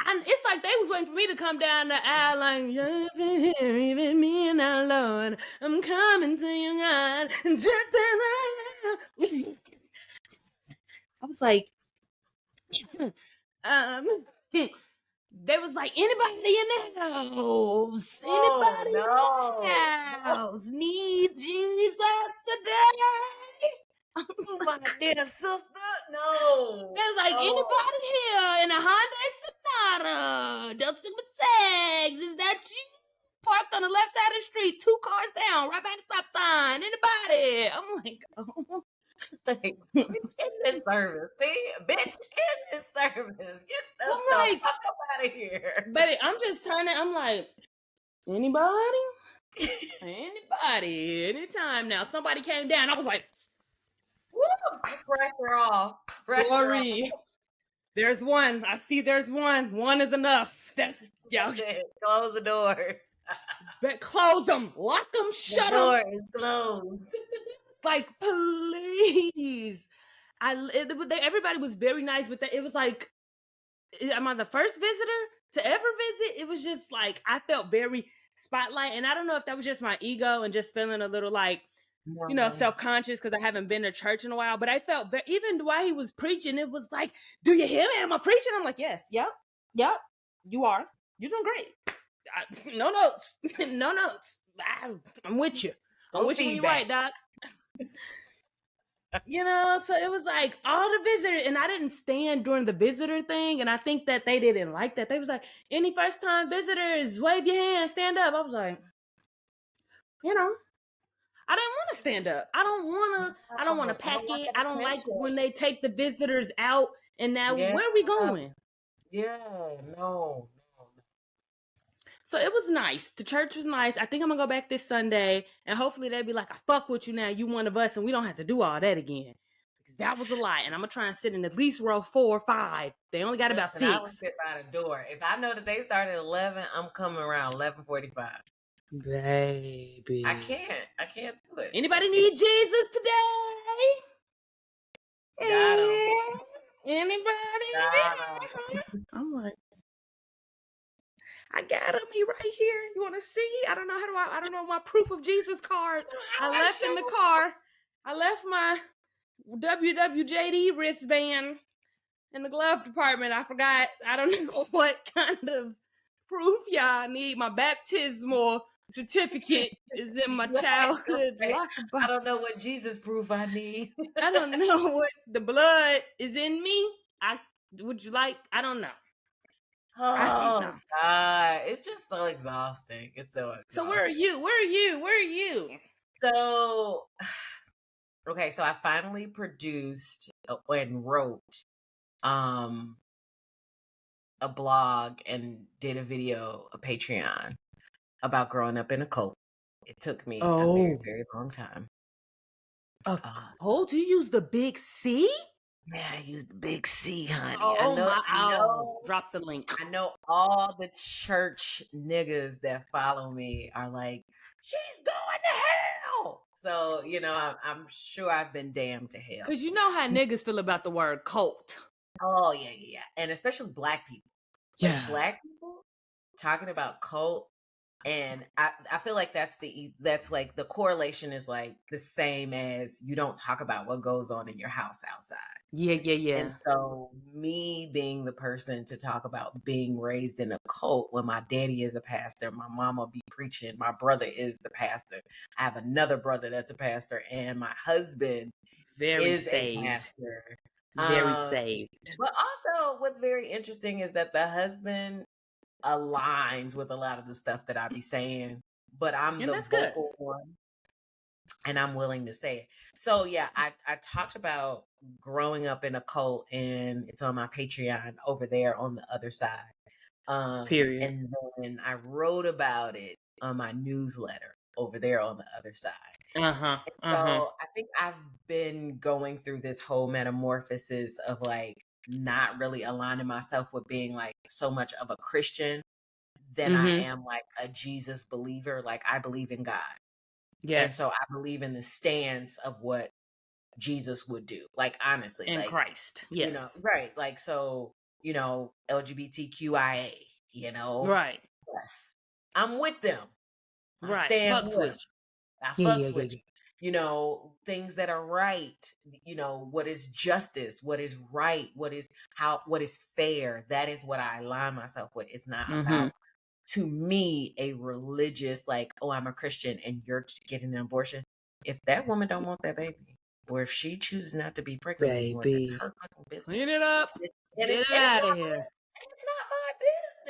And it's like they was waiting for me to come down the aisle, like, you've been here, even me and our Lord. I'm coming to you, God. Just as I was like, um, they was like, anybody in the house? Oh Anybody in the no. house need Jesus today? Oh, my dear sister. No. It was like, Oh. anybody here in a Hyundai Sonata, Dubs with Sags, is that you? Parked on the left side of the street, 2 cars down, right by the stop sign. Anybody? I'm like, oh. Like, bitch, in this service. See? Bitch, in this service. Get the I'm like, fuck up out of here. baby, I'm just turning. I'm like, anybody? Anybody? Anytime now. Somebody came down. I was like, Woo, pressure off. Pressure off. Glory. There's one. I see there's one. One is enough. That's, y'all. That's it. Close the doors. But close them. Lock them. Shut The them. door is closed. Like, please. Everybody was very nice with that. It was like, am I the first visitor to ever visit? It was just like, I felt very spotlight. And I don't know if that was just my ego and just feeling a little like, self-conscious because I haven't been to church in a while. But I felt even while he was preaching, it was like, do you hear me? Am I preaching? I'm like, yes, yep, you are. You're doing great. No notes. No notes. I'm with you. I'm with you when you're right, Doc. So it was like all the visitors, and I didn't stand during the visitor thing, and I think that they didn't like that. They was like, any first time visitors, wave your hand, stand up. I was like, I didn't want to stand up. I don't want to pack it. I don't like when they take the visitors out, and now where are we going? Yeah, no. So it was nice. The church was nice. I think I'm gonna go back this Sunday, and hopefully they'll be like, I fuck with you now. You one of us, and we don't have to do all that again. Because that was a lot. And I'm gonna try and sit in at least row 4 or 5. They only got about 6. I would sit by the door. If I know that they start at 11, I'm coming around 11:45. Baby, I can't do it. Anybody need Jesus today? Got him. Anybody? Got him. I'm like, I got him. He right here. You want to see? I don't know my proof of Jesus card. I left in the car. I left my WWJD wristband in the glove department. I forgot. I don't know what kind of proof y'all need. My baptismal certificate is in my childhood locker box. I don't know what Jesus proof I need. I don't know what the blood is in me. Would you like? I don't know. Oh God, it's just so exhausting. It's so exhausting. So where are you? So, okay, so I finally produced and wrote a blog and did a video, a Patreon about growing up in a cult. It took me a very, very long time. A cult? You use the big C? Yeah, I use the big C, honey. I know. Drop the link. I know all the church niggas that follow me are like, she's going to hell. So, I'm sure I've been damned to hell. Because you know how niggas feel about the word cult. Oh, yeah. And especially Black people. Yeah. Like, Black people talking about cult. And I feel like that's like the correlation is like the same as you don't talk about what goes on in your house outside. Yeah. And so me being the person to talk about being raised in a cult when my daddy is a pastor, my mama be preaching, my brother is the pastor. I have another brother that's a pastor, and my husband is a pastor. Very saved. But also what's very interesting is that the husband aligns with a lot of the stuff that I be saying, but I'm And the that's good. vocal one and I'm willing to say it. So yeah, I talked about growing up in a cult, and it's on my Patreon over there on the other side. Period. And then I wrote about it on my newsletter over there on the other side. Uh-huh. Uh-huh. So I think I've been going through this whole metamorphosis of like not really aligning myself with being like so much of a Christian than I Mm-hmm. am like a Jesus believer. Like I believe in God. And so Yes. I believe in the stance of what Jesus would do. Like honestly, In like, Christ. you know, Yes. right. Like so, LGBTQIA, Right. yes. I'm with them. I Right. stand Fucks with with them. I you. Yeah, fucks yeah, with you. Things that are right, what is justice, what is right, what is fair. That is what I align myself with. It's not yeah. Mm-hmm. about, to me, a religious, like, oh, I'm a Christian and you're getting an abortion. If that woman don't want that baby, or if she chooses not to be pregnant anymore, that's Baby. her fucking business. Clean it up. Get it out of here. It's not my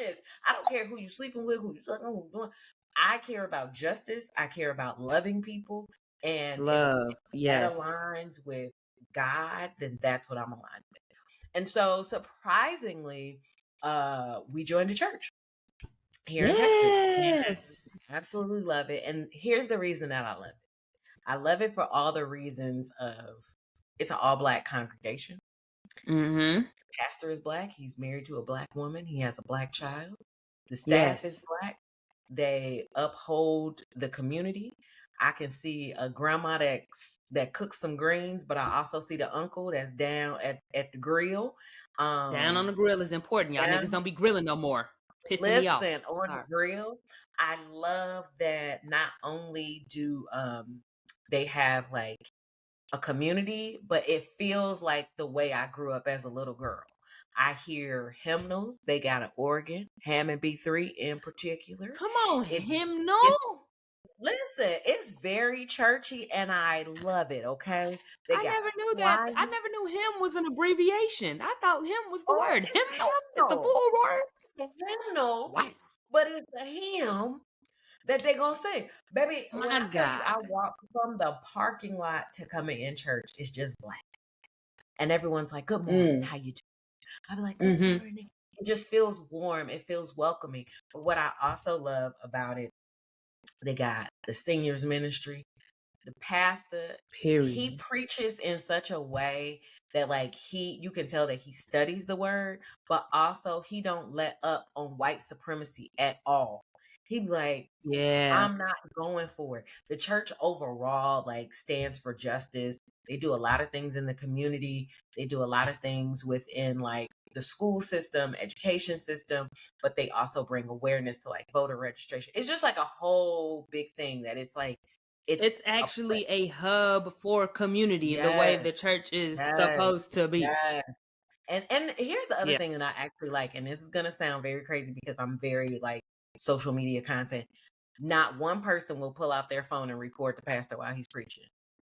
business. I don't care who you sleeping with, who you sleeping with, who you doing. I care about justice. I care about loving people. And if Love. that Yes. aligns with God, then that's what I'm aligned with. And so surprisingly, we joined a church here in Texas. And Yes. I absolutely love it. And here's the reason that I love it. I love it for all the reasons of, it's an all Black congregation. Mm-hmm. Pastor is Black. He's married to a Black woman. He has a Black child. The staff is Yes. Black. They uphold the community. I can see a grandma that cooks some greens, but I also see the uncle that's down at the grill. Down on the grill is important. Y'all niggas Down, don't be grilling no more. Pissing me off. listen, on the Sorry. grill. I love that not only do they have like a community, but it feels like the way I grew up as a little girl. I hear hymnals. They got an organ, Hammond B3 in particular. Come on, It's hymnal. it's listen, it's very churchy and I love it, okay? They I got never knew that. choir. I never knew hymn was an abbreviation. I thought hymn was the Oh, word. it's a Hymnal is the hymnal. full word. It's a hymnal, Wow. but it's a hymn that they gonna sing. Baby, when My I tell you I God. walk from the parking lot to coming in church, it's just Black. And everyone's like, good morning, Mm. how you doing? I'll be like, good Mm-hmm. morning. It just feels warm. It feels welcoming. But what I also love about it, they got the seniors ministry, the pastor, he Period. preaches in such a way that like you can tell that he studies the word, but also he don't let up on white supremacy at all. He be like, Yeah. I'm not going for it. The church overall like stands for justice. They do a lot of things in the community. They do a lot of things within like the school system, education system, but they also bring awareness to like voter registration. It's just like a whole big thing that it's like it's It's a actually place. a hub for community in the way Yes, the church is yes, supposed to be. yes. And here's the other Yeah. thing that I actually like, and this is gonna sound very crazy because I'm very like social media content. Not one person will pull out their phone and record the pastor while he's preaching.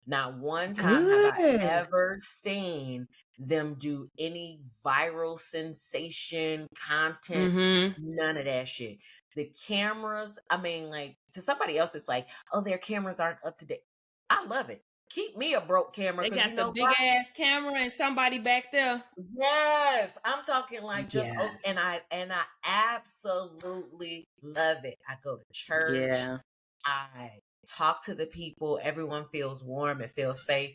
Not one time have I Good. ever seen them do any viral sensation content. Mm-hmm. None of that shit. The cameras, I mean, like to somebody else, it's like, oh, their cameras aren't up to date. I love it. Keep me a broke camera They because you got the know big ass camera and somebody back there. yes, I'm talking like just Yes. and I absolutely love it. I go to church, Yeah. I talk to the people, everyone feels warm, it feels safe.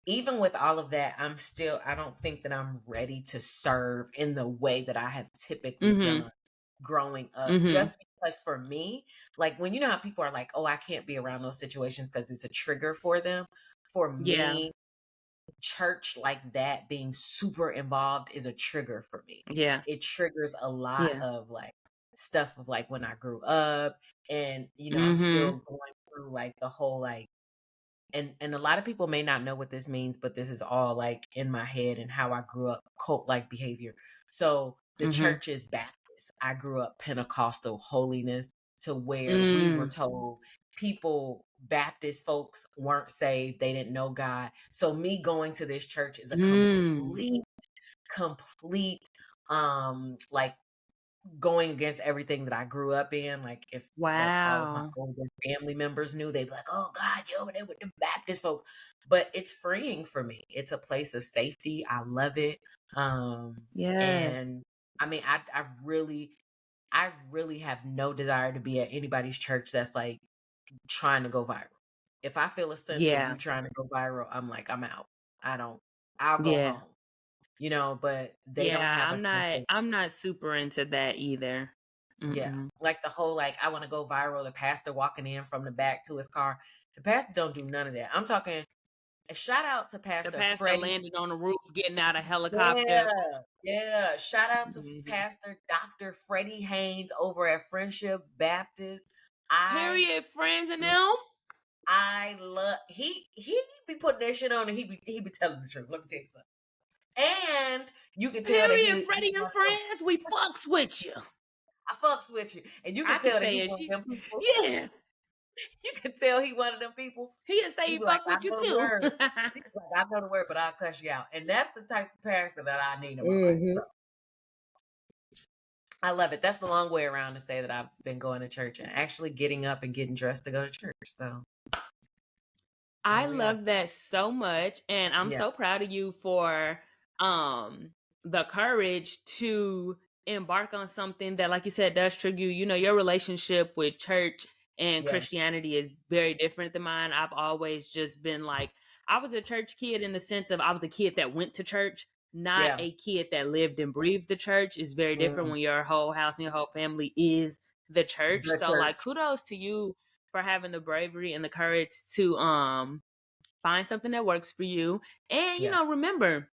Even with all of that, I don't think that I'm ready to serve in the way that I have typically Mm-hmm. done growing up. Mm-hmm. Just because for me, like when you know how people are like, oh, I can't be around those situations because it's a trigger for them. For Yeah. me, church like that being super involved is a trigger for me. Yeah. It triggers a lot Yeah. of like stuff of like when I grew up, and I'm Mm-hmm. still going through like the whole like, and a lot of people may not know what this means, but this is all like in my head and how I grew up, cult like behavior. So the Mm-hmm. church is Baptist. I grew up Pentecostal holiness, to where we were Mm. told people, Baptist folks weren't saved, they didn't know God. So me going to this church is a Mm. complete like going against everything that I grew up in. Like if like all of my Wow. older family members knew, they'd be like, "Oh God, you over there with the Baptist folks." But it's freeing for me. It's a place of safety. I love it. Yeah. And I mean, I really have no desire to be at anybody's church that's like trying to go viral. If I feel a sense of Yeah. you trying to go viral, I'm like, I'm out. I don't. I'll go Yeah. home. But they don't Yeah. have a sense of I'm not super into that either. yeah, Mm-mm. like the whole like I want to go viral. The pastor walking in from the back to his car. The pastor don't do none of that. I'm talking a shout out to The Pastor pastor Freddie. landed on the roof getting out of helicopter. Yeah, yeah. Shout out to Mhm. Pastor Dr. Freddie Haynes over at Friendship Baptist. I Period, friends and them. I love he be putting that shit on and he be telling the truth. Let me tell you something. And you can tell that Period, he Freddie and wants them. friends. We fucks with you. I fucks with you. And you can I be tell that he saying one of she, them people. yeah. You can tell he one of them people. He'll say He he be like, fuck I with you know the too. word. He be like, I know the word, but I'll cuss you out. And that's the type of pastor that I need in my life. hmm So I love it. That's the long way around to say that I've been going to church and actually getting up and getting dressed to go to church. So I there we are. love that so much, and I'm Yeah. so proud of you for the courage to embark on something that, like you said, does trigger you. You know, your relationship with church and Yeah. Christianity is very different than mine. I've always just been like, I was a church kid in the sense of I was a kid that went to church, not Yeah. a kid that lived and breathed the church. Is very different Mm, when your whole house and your whole family is the church. the So like, church. kudos to you for having the bravery and the courage to find something that works for you. And Yeah. remember,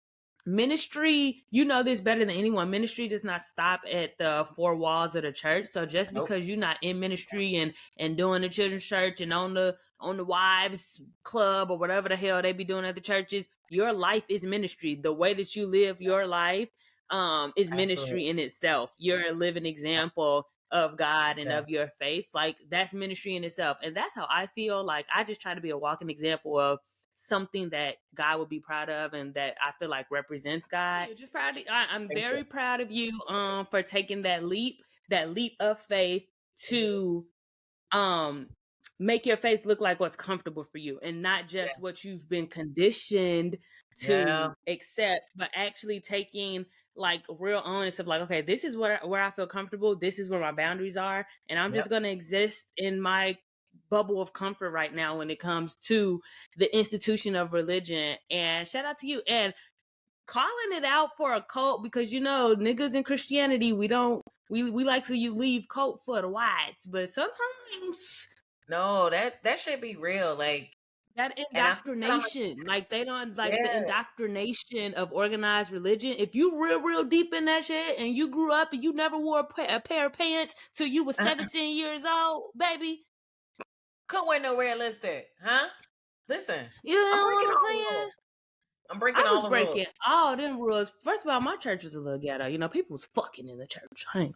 ministry, you know this better than anyone. Ministry does not stop at the four walls of the church. So just Nope. because you're not in ministry and doing the children's church and on the wives club or whatever the hell they be doing at the churches, your life is ministry. The way that you live your life is Absolutely. ministry in itself. You're a living example of God and Yeah. of your faith. Like, that's ministry in itself. And that's how I feel. Like, I just try to be a walking example of something that God would be proud of and that I feel like represents God. You're just proud I'm Thank you. very proud of you for taking that leap of faith Mhm. to um make your faith look like what's comfortable for you and not Yeah. just what you've been conditioned Yeah. to accept, but actually taking like real honest of like, okay, this is where I feel comfortable, this is where my boundaries are, and I'm just Yep. going to exist in my bubble of comfort right now when it comes to the institution of religion. And shout out to you and calling it out for a cult, because niggas in Christianity, we like to you leave cult for the whites, but sometimes No, that should be real. Like, that and I feel that I'm indoctrination, like they don't like the yeah. indoctrination of organized religion. If you real deep in that shit and you grew up and you never wore a pair of pants till you was 17 years old, baby, Couldn't wear no red lipstick, huh? Listen, you I'm know breaking what I'm all the saying? rules. I'm breaking I all was the rules. breaking all them rules. First of all, my church was a little ghetto. People was fucking in the church. I ain't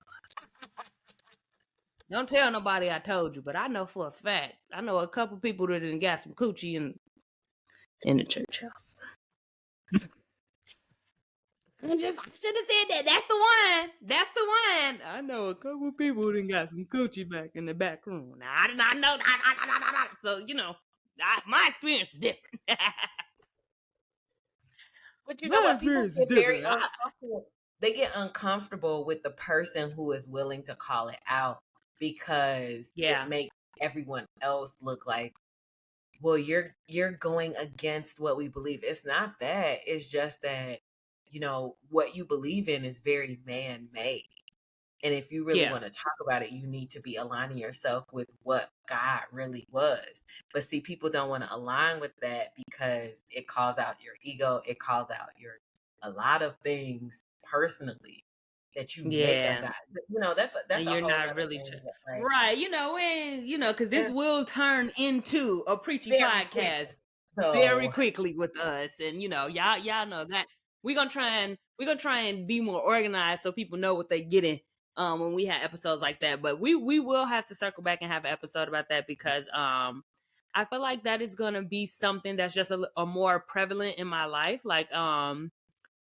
Don't tell nobody I told you, but I know for a fact. I know a couple people that done got some coochie in the church house. I should have said that. That's the one. That's the one. I know a couple people who done got some coochie back in the back room. Now I did not know. So my experience is different. But you know My what? People experience is get very different. uncomfortable. They get uncomfortable with the person who is willing to call it out because it Yeah, makes everyone else look like, well, you're going against what we believe. It's not that. It's just that, what you believe in is very man-made. And if you really yeah, want to talk about it, you need to be aligning yourself with what God really was. But see, people don't want to align with that because it calls out your ego. It calls out a lot of things personally that you make a yeah. God. That's And a you're whole not nother really thing. That, like, right. Because this eh, will turn into a preachy very quickly. podcast very So quickly with us, and y'all know that we're gonna try and be more organized so people know what they're getting when we have episodes like that. But we will have to circle back and have an episode about that, because I feel like that is gonna be something that's just a more prevalent in my life. Like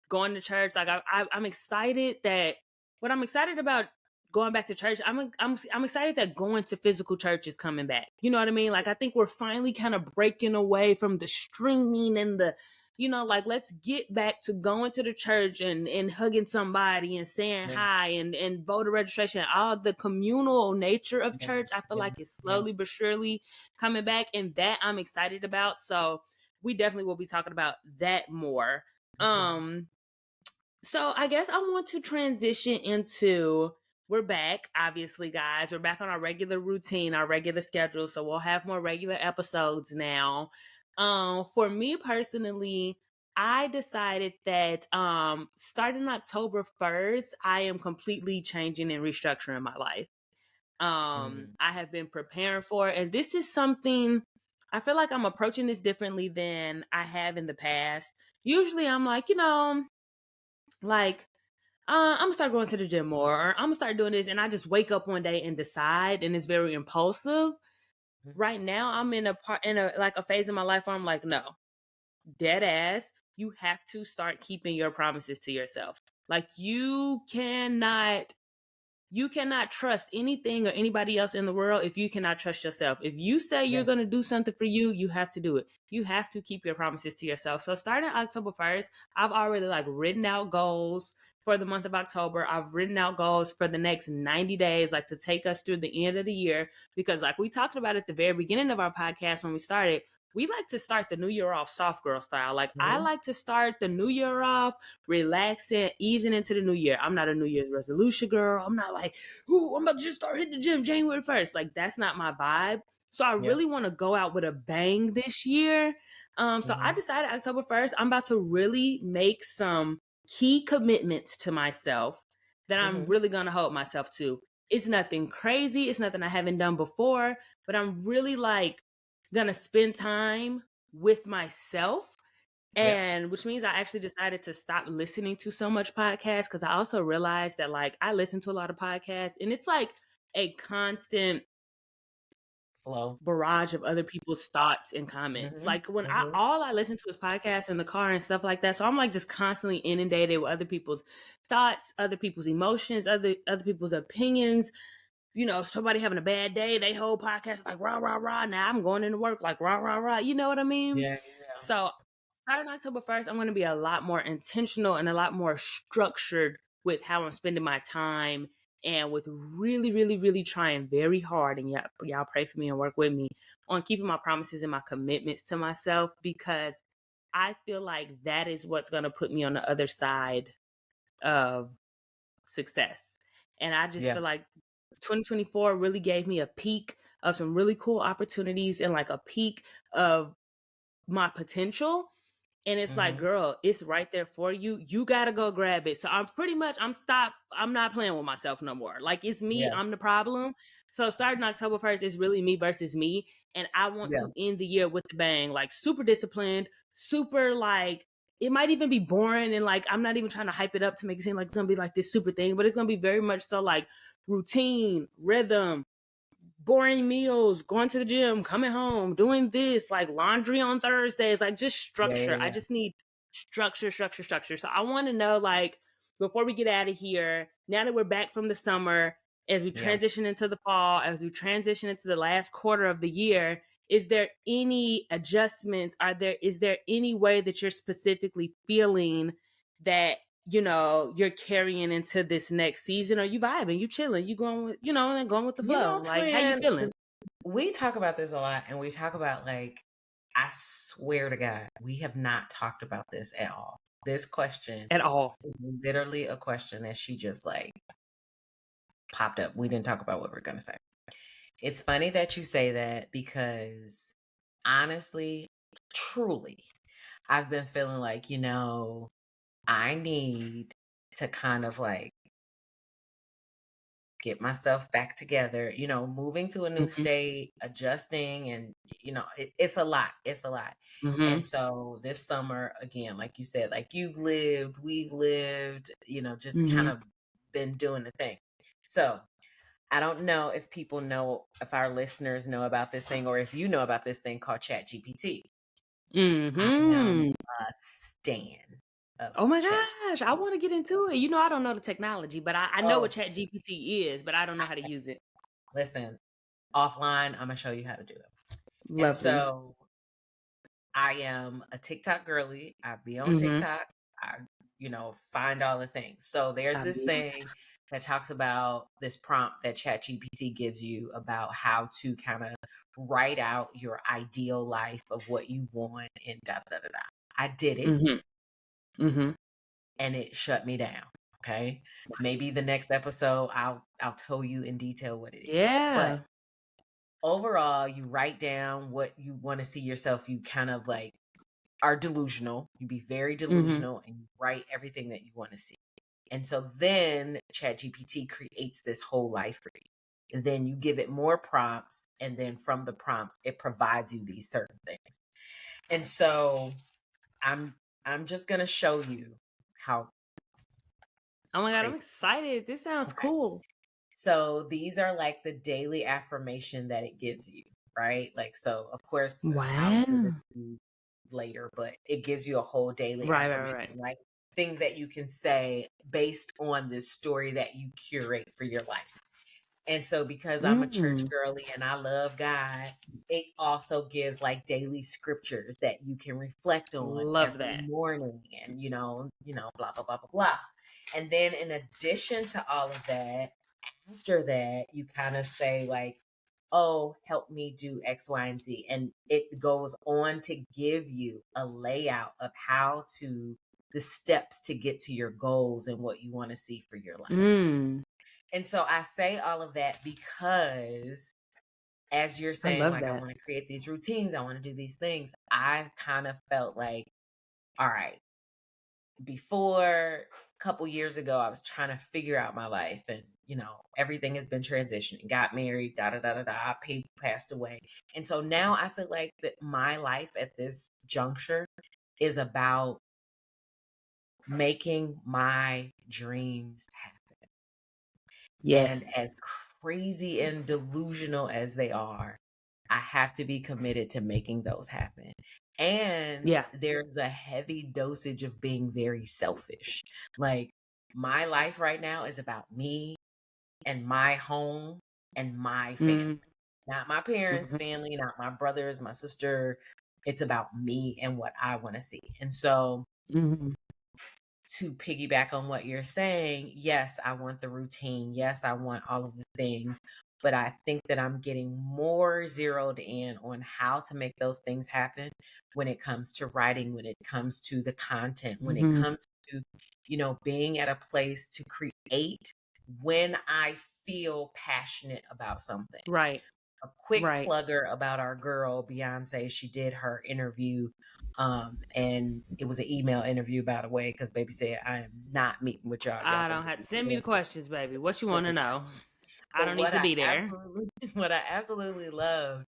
going to church. Like I'm excited that what I'm excited about going back to church, I'm excited that going to physical church is coming back. You know what I mean? Like, I think we're finally kind of breaking away from the streaming and the, like, let's get back to going to the church and hugging somebody and saying Yeah. hi and voter registration, all the communal nature of Yeah. church. I feel Yeah. like it's Yeah. slowly but surely coming back, and that I'm excited about. So we definitely will be talking about that more. So I guess I want to transition into, we're back, obviously, guys. We're back on our regular routine, our regular schedule. So we'll have more regular episodes now. For me personally, I decided that starting October 1st, I am completely changing and restructuring my life. I have been preparing for it, and this is something I feel like I'm approaching this differently than I have in the past. Usually I'm like, like I'm gonna start going to the gym more, or I'm gonna start doing this, and I just wake up one day and decide, and it's very impulsive. Right now, I'm in a phase in my life where I'm like, no, dead ass. You have to start keeping your promises to yourself. Like, you cannot trust anything or anybody else in the world if you cannot trust yourself. If you say you're going to do something for you, you have to do it. You have to keep your promises to yourself. So starting October 1st, I've already written out goals for the month of October. I've written out goals for the next 90 days, to take us through the end of the year. Because like we talked about at the very beginning of our podcast when we started, we like to start the new year off soft girl style. Like, I like to start the new year off relaxing, easing into the new year. I'm not a New Year's resolution girl. I'm not like, ooh, I'm about to just start hitting the gym January 1st. Like, that's not my vibe. So I really want to go out with a bang this year. So I decided October 1st, I'm about to really make some key commitments to myself that I'm really going to hold myself to. It's nothing crazy. It's nothing I haven't done before, but I'm really going to spend time with myself. And which means I actually decided to stop listening to so much podcasts, because I also realized that I listen to a lot of podcasts, and it's like a constant Flow. barrage of other people's thoughts and comments. Like, when I listen to is podcasts in the car and stuff like that. So I'm just constantly inundated with other people's thoughts, other people's emotions, other people's opinions. Somebody having a bad day, they whole podcast is like rah rah rah. Now I'm going into work like rah rah rah. You know what I mean? Yeah. So starting October 1st, I'm going to be a lot more intentional and a lot more structured with how I'm spending my time, and with really, really, really trying very hard. And y'all pray for me and work with me on keeping my promises and my commitments to myself, because I feel like that is what's going to put me on the other side of success. And I just feel like 2024 really gave me a peek of some really cool opportunities and a peek of my potential. And it's like, girl, it's right there for you. You got to go grab it. So I'm not playing with myself no more. Like, it's me. I'm the problem. So starting October 1st is really me versus me. And I want to end the year with a bang, super disciplined, super it might even be boring. And I'm not even trying to hype it up to make it seem like it's going to be this super thing, but it's going to be very much so routine, rhythm, boring meals, going to the gym, coming home, doing this, laundry on Thursdays, just structure. I just need structure. So I want to know, before we get out of here, now that we're back from the summer, as we transition into the fall, as we transition into the last quarter of the year, is there any adjustments? Is there any way that you're specifically feeling that you're carrying into this next season? Are you vibing? You chilling? You going with, and going with the flow? How you Twin, feeling? we talk about this a lot, and we talk about I swear to God, we have not talked about this at all. This question At all. is literally a question that she just popped up. We didn't talk about what we're going to say. It's funny that you say that, because honestly, truly, I've been feeling I need to kind of get myself back together, moving to a new state, adjusting, and it's a lot. It's a lot. And so this summer, again, like you said, we've lived, just kind of been doing the thing. So I don't know if people know, if our listeners know about this thing, or if you know about this thing called Chat GPT. I am a stan. Oh my Chat. gosh, I want to get into it. I don't know the technology, but I know what Oh, Chat GPT is, but I don't know how to use it. listen, offline, I'm gonna show you how to do it. And Lovely. so I am a TikTok girly. I be on Mm-hmm. TikTok. I, find all the things. So there's I this be. thing that talks about this prompt that ChatGPT gives you about how to kind of write out your ideal life of what you want and da da da da. I did it Mm-hmm. Mm-hmm. and it shut me down. Okay. Maybe the next episode I'll tell you in detail what it is. But Yeah. overall, you write down what you want to see yourself. You kind of like are delusional. You be very Mm-hmm. delusional and you write everything that you want to see. And so then ChatGPT creates this whole life for you. And then you give it more prompts. And then from the prompts, it provides you these certain things. And so I'm I'm just gonna show you how Oh my God, I'm crazy. excited. This sounds Okay. cool. So these are like the daily affirmation that it gives you, right? Like, so of course I'll give it Wow. to you later, but it gives you a whole daily Right, right, affirmation, right. right? Things that you can say based on this story that you curate for your life. And so because I'm a church Mm. girly and I love God, it also gives like daily scriptures that you can reflect on Love every that. morning and blah blah blah blah blah. And then in addition to all of that, after that, you kind of say like, oh, help me do X, Y, and Z. And it goes on to give you a layout of the steps to get to your goals and what you want to see for your life. Mm. And so I say all of that because as you're I saying, love like, I that. want to create these routines, I want to do these things, I kind of felt like, all right, before a couple years ago, I was trying to figure out my life and, everything has been transitioning, got married, da da da da da, people passed away. And so now I feel like that my life at this juncture is about making my dreams happen. And as Yes. crazy and delusional as they are, I have to be committed to making those happen. And Yeah. there's a heavy dosage of being very selfish. Like my life right now is about me and my home and my family, Mm. not my parents' Mm-hmm. family, not my brothers, my sister. It's about me and what I want to see. And so Mm-hmm. to piggyback on what you're saying, yes, I want the routine. Yes, I want all of the things. But I think that I'm getting more zeroed in on how to make those things happen when it comes to writing, when it comes to the content, when it Mm-hmm. comes to, being at a place to create when I feel passionate about something. Right. A quick Right. plugger about our girl Beyonce. She did her interview, and it was an email interview, by the way, because baby said I am not meeting with y'all. Y'all I gonna don't get have to me send me the answer. questions, baby. What you Send want me to the know? questions. I But don't need to be there. what I absolutely love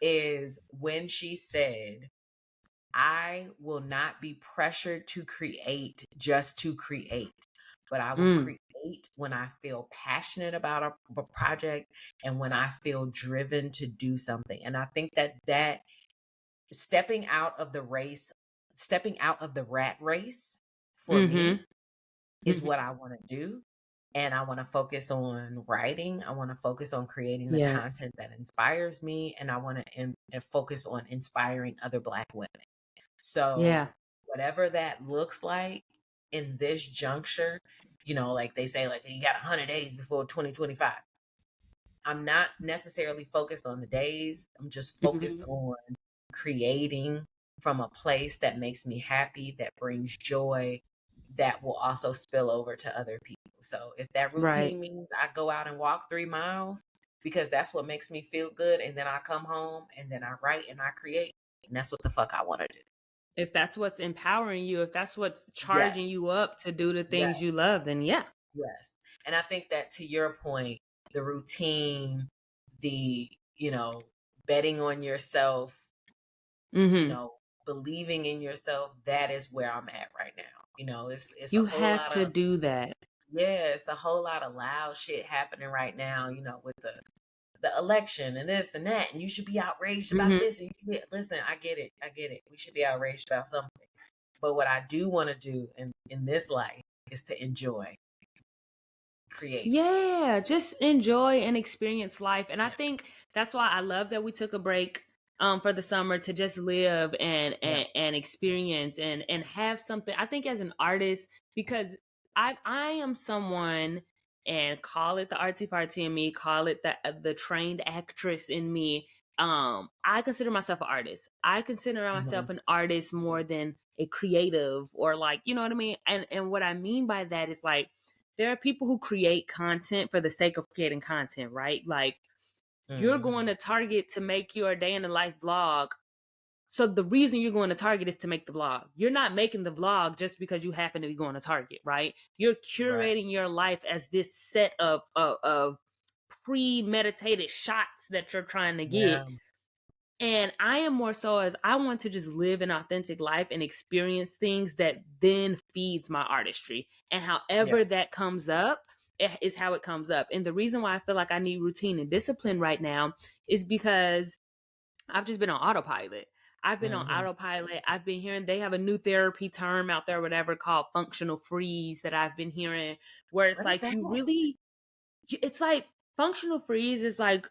is when she said, "I will not be pressured to create just to create, but I will Mm. create when I feel passionate about a project and when I feel driven to do something." And I think that stepping out of the race, stepping out of the rat race for me Mm-hmm. is Mm-hmm. what I want to do. And I want to focus on writing. I want to focus on creating the Yes. content that inspires me. And I want to focus on inspiring other Black women. So, Yeah. whatever that looks like in this juncture, like they say, like you got 100 days before 2025. I'm not necessarily focused on the days. I'm just focused Mm-hmm. on creating from a place that makes me happy, that brings joy, that will also spill over to other people. So if that Right. routine means I go out and walk 3 miles because that's what makes me feel good, and then I come home and then I write and I create, and that's what the fuck I want to do. If that's what's empowering you, if that's what's Yes, charging you up to do the yes, things you love, then yeah. yes. And I think that to your point, the routine, the, betting on yourself, you Mm-hmm. know, believing in yourself, that is where I'm at right now. It's a You whole have lot to of do that. yeah, it's a whole lot of loud shit happening right now, with the election and this and that, and you should be outraged about Mm-hmm. this. And listen, I get it. We should be outraged about something. But what I do want to do in this life is to enjoy creating. Yeah, just enjoy and experience life. And I Yeah. think that's why I love that we took a break for the summer to just live Yeah. and experience and have something. I think as an artist, because I am someone, and call it the artsy fartsy in me, call it the trained actress in me. I consider myself an artist. I consider myself an artist more than a creative, or like, you know what I mean? And what I mean by that is like, there are people who create content for the sake of creating content, right? Like, you're going to Target to make your day in the life vlog. So the reason you're going to Target is to make the vlog. You're not making the vlog just because you happen to be going to Target, right? You're Right. curating your life as this set of premeditated shots that you're trying to get. Yeah. And I am more so as I want to just live an authentic life and experience things that then feeds my artistry. And Yeah. however that comes up is how it comes up. And the reason why I feel like I need routine and discipline right now is because I've just been on autopilot. I've been on autopilot. I've been hearing they have a new therapy term out there, whatever, called functional freeze, that I've been hearing, where it's What is like that? you really, it's like functional freeze is like,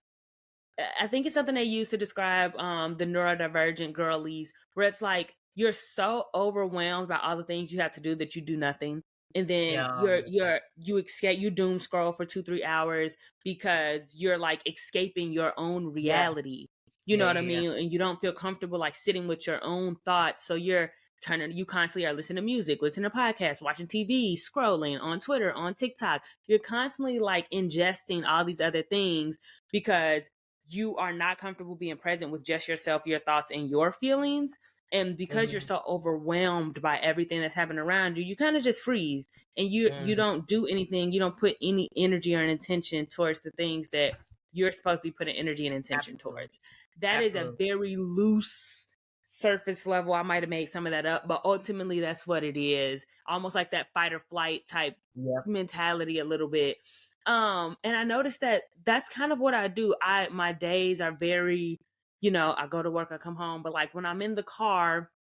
I think it's something they use to describe the neurodivergent girlies, where it's like you're so overwhelmed by all the things you have to do that you do nothing. And then Yeah. you escape, you doom scroll for 2-3 hours because you're like escaping your own Yeah. reality. You know Yeah. what I Yeah. mean? And you don't feel comfortable like sitting with your own thoughts. So you constantly are listening to music, listening to podcasts, watching TV, scrolling on Twitter, on TikTok. You're constantly like ingesting all these other things because you are not comfortable being present with just yourself, your thoughts, and your feelings. And because you're so overwhelmed by everything that's happening around you, you kind of just freeze, and you don't do anything. You don't put any energy or an intention towards the things that you're supposed to be putting energy and intention Absolutely. towards. That is a Absolutely. very loose surface level. I might have made some of that up, but ultimately that's what it is. Almost like that fight or flight type Yep. mentality a little bit. And I noticed that that's kind of what I do. My days are very, I go to work, I come home, but like when I'm in the car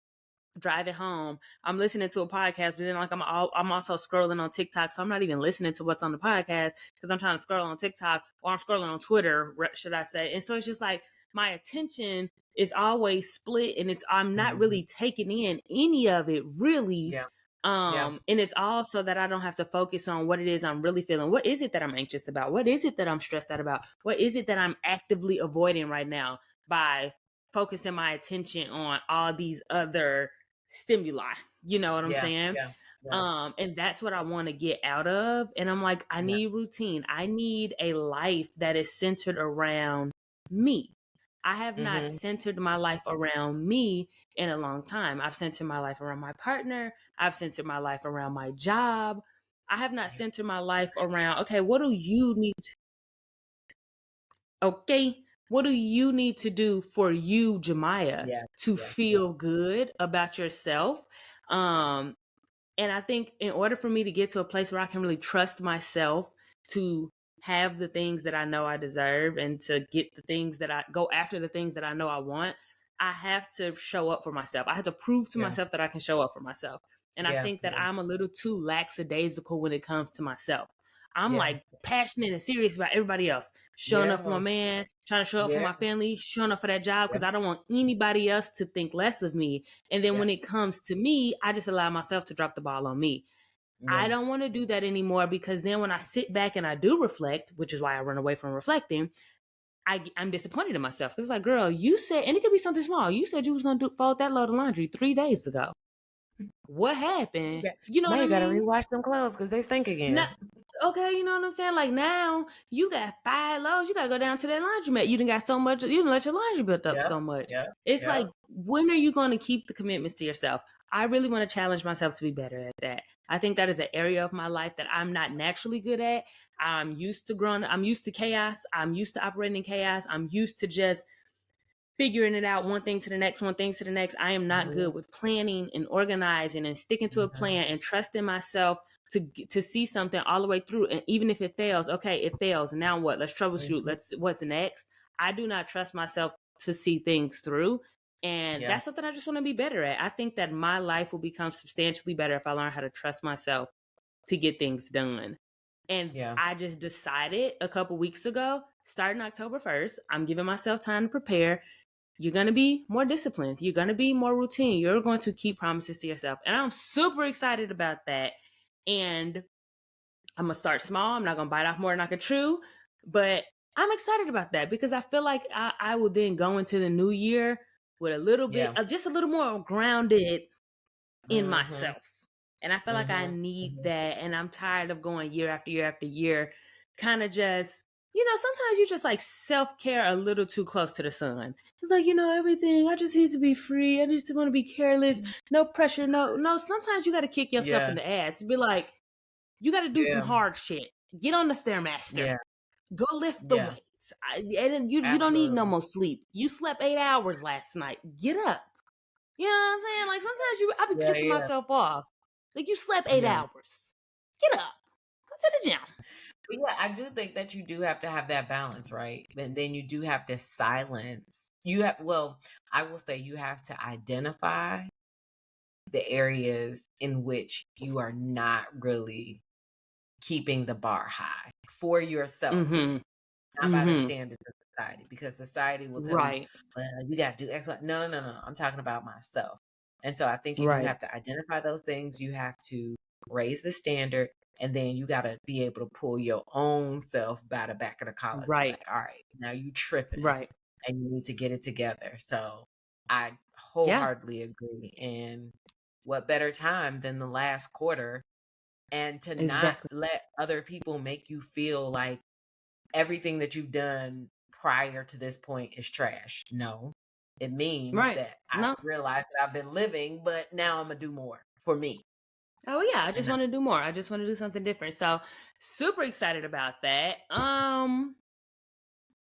driving home, I'm listening to a podcast, but then like I'm also scrolling on TikTok, so I'm not even listening to what's on the podcast because I'm trying to scroll on TikTok, or I'm scrolling on Twitter, should I say? And so it's just like my attention is always split, and I'm not really taking in any of it really. Yeah. Yeah. And it's also that I don't have to focus on what it is I'm really feeling. What is it that I'm anxious about? What is it that I'm stressed out about? What is it that I'm actively avoiding right now by focusing my attention on all these other stimuli? You know what I'm Yeah. saying? Yeah. Yeah. And that's what I want to get out of. And I'm like, I Yeah. need routine. I need a life that is centered around me. I have not centered my life around me in a long time. I've centered my life around my partner. I've centered my life around my job. I have not centered my life around, okay, what do you need okay, what do you need to do for you, Jemiah, Yeah. to Yeah. feel good about yourself? Um, and I think in order for me to get to a place where I can really trust myself to have the things that I know I deserve, and to get the things that I go after, the things that I know I want, I have to show up for myself. I have to prove to Yeah. myself that I can show up for myself. And I Yeah. think that Yeah. I'm a little too lackadaisical when it comes to myself. I'm Yeah. like passionate and serious about everybody else, showing up for my Yeah. man, trying to show up for Yeah. my family, showing up for that job Yeah. because I don't want anybody else to think less of me. And then Yeah. when it comes to me, I just allow myself to drop the ball on me. I Yeah. don't want to do that anymore, because then when I sit back and I do reflect, which is why I run away from reflecting, I'm disappointed in myself. It's like, girl, you said, and it could be something small. You said you was going to fold that load of laundry 3 days ago. What happened? Okay. You know Now what I you gotta mean? rewash them clothes because they stink Not, again. okay, you know what I'm saying? Like, now you got 5 loads. You got to go down to that laundromat. You done got so much. You done let your laundry build up Yeah. so much. Yeah. It's Yeah. like, when are you going to keep the commitments to yourself? I really want to challenge myself to be better at that. I think that is an area of my life that I'm not naturally good at. I'm used to chaos. I'm used to operating in chaos. I'm used to just figuring it out, one thing to the next, one thing to the next. I am not good with planning and organizing and sticking to a plan and trusting myself to see something all the way through. And even if it fails, okay, it fails. Now what? Let's troubleshoot. What's next? I do not trust myself to see things through. And Yeah. that's something I just want to be better at. I think that my life will become substantially better if I learn how to trust myself to get things done. And Yeah. I just decided a couple weeks ago, starting October 1st, I'm giving myself time to prepare. You're going to be more disciplined. You're going to be more routine. You're going to keep promises to yourself. And I'm super excited about that. And I'm going to start small. I'm not going to bite off more than I can chew. But I'm excited about that because I feel like I will then go into the new year with a little bit, Yeah. just a little more grounded in Mm-hmm. myself. And I feel like I Mm-hmm. need Mm-hmm. that. And I'm tired of going year after year after year, kind of just, sometimes you just like self care a little too close to the sun. It's like, everything. I just need to be free. I just want to be careless. No pressure. No. Sometimes you got to kick yourself Yeah. in the ass and be like, you got to do some Yeah. hard shit. Get on the Stairmaster. Yeah. Go lift the Yeah. weights. And then you don't need no Absolutely. more sleep. You slept 8 hours last night. Get up. You know what I'm saying? Like sometimes I be Yeah. pissing Yeah. myself off. Like you slept eight Yeah. hours. Get up. Go to the gym. But yeah, I do think that you do have to have that balance, right? And then you do have to silence. Well, I will say you have to identify the areas in which you are not really keeping the bar high for yourself, Mm-hmm. not by the Mm-hmm. standards of society, because society will tell you, Right. well, you got to do X, Y. No, no, no, no. I'm talking about myself. And so I think you do Right. have to identify those things. You have to raise the standard, and then you got to be able to pull your own self by the back of the collar and be Right. like, all right, now you tripping Right. and you need to get it together. So I Yeah. wholeheartedly agree. And what better time than the last quarter, and to not Exactly. let other people make you feel like everything that you've done prior to this point is trash. No, it means Right. that I No. realized that I've been living, but now I'm gonna do more for me. Oh yeah. I And just want to do more. I just want to do something different. So super excited about that.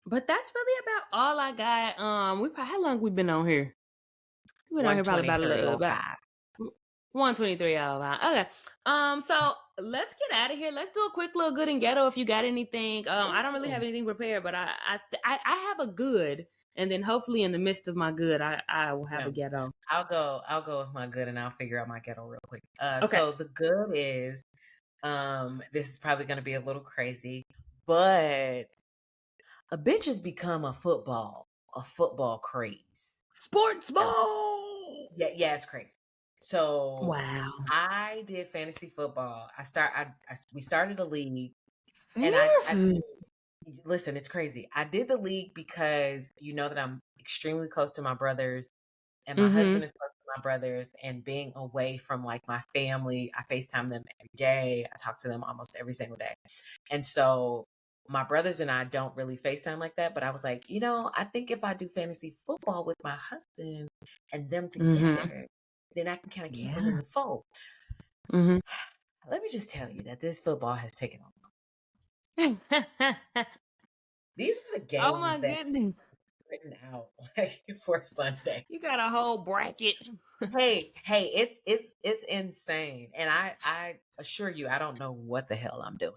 But that's really about all I got. How long we been on here? We've been on here probably about a little about 123:05. 123 out of five. Okay. So let's get out of here. Let's do a quick little good and ghetto if you got anything. I don't really have Ooh, anything prepared, but I have a good, and then hopefully in the midst of my good, I will have yeah. a ghetto. I'll go with my good and I'll figure out my ghetto real quick. Okay. So the good is, this is probably gonna be a little crazy, but a bitch has become a football craze. Sports And ball. yeah, yeah, it's crazy. So Wow. I did fantasy football. We started a league, and I Fantasy. listen, it's crazy. I did the league because you know that I'm extremely close to my brothers, and my Mm-hmm. husband is close to my brothers, and being away from like my family, I FaceTime them every day. I talk to them almost every single day. And so my brothers and I don't really FaceTime like that, but I was like, I think if I do fantasy football with my husband and them Mm-hmm. together, then I can kind of keep them in Yeah. the fold. Mm-hmm. Let me just tell you that this football has taken off. These are the Oh games my that goodness. written out like for Sunday. You got a whole bracket. Hey, it's insane. And I assure you I don't know what the hell I'm doing.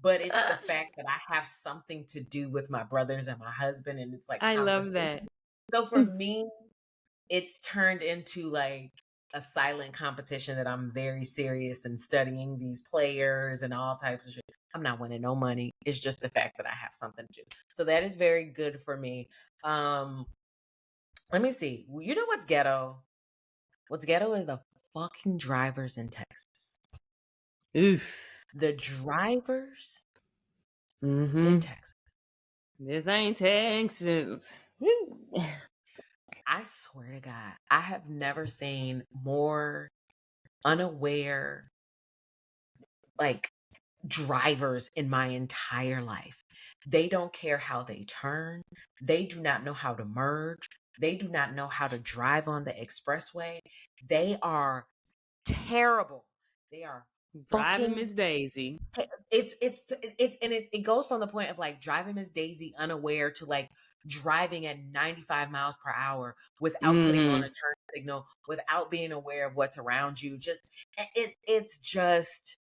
But it's the fact that I have something to do with my brothers and my husband, and it's like I love conversation. that. So for me, it's turned into like a silent competition that I'm very serious in studying these players and all types of shit. I'm not winning no money. It's just the fact that I have something to do. So that is very good for me. Um, let me see. You know what's ghetto? What's ghetto is the fucking drivers in Texas. Oof. The drivers in Mm-hmm. Texas. This ain't Texas. Woo. I swear to God, I have never seen more unaware, like, drivers in my entire life. They don't care how they turn. They do not know how to merge. They do not know how to drive on the expressway. They are terrible. They are Driving fucking Miss Daisy. it goes from the point of like driving Miss Daisy unaware to like driving at 95 miles per hour without putting on a Mm-hmm. turn signal, without being aware of what's around you. Just it's just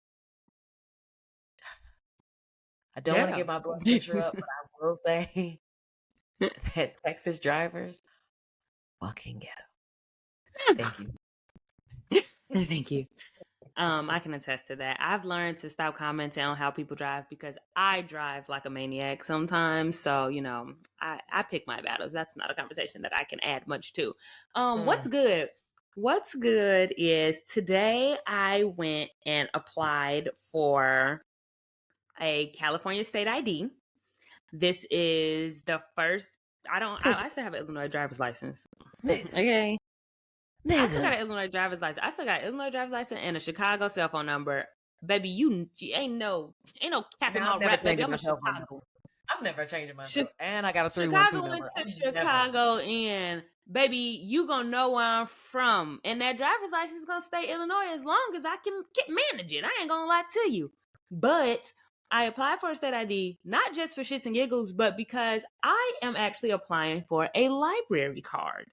I don't want to get Ghetto. my blood pressure up, but I will say that Texas drivers, fucking ghetto. Thank you. Thank you. I can attest to that. I've learned to stop commenting on how people drive because I drive like a maniac sometimes. So, I pick my battles. That's not a conversation that I can add much to. What's good? What's good is today I went and applied for a California state ID. This is the first. I still have an Illinois driver's license. Okay. I still got an Illinois driver's license. I still got an Illinois driver's license and a Chicago cell phone number. Baby, you ain't no cap in Now, my I'm never rap, baby. changing I'm my a cell phone Chicago. number. I'm never changing my Chi- cell. And I got a 312 Chicago went number. to I'm never. Chicago, and baby, you gonna know where I'm from, and that driver's license is gonna stay Illinois as long as I can manage it. I ain't gonna lie to you, but I applied for a state ID not just for shits and giggles, but because I am actually applying for a library card.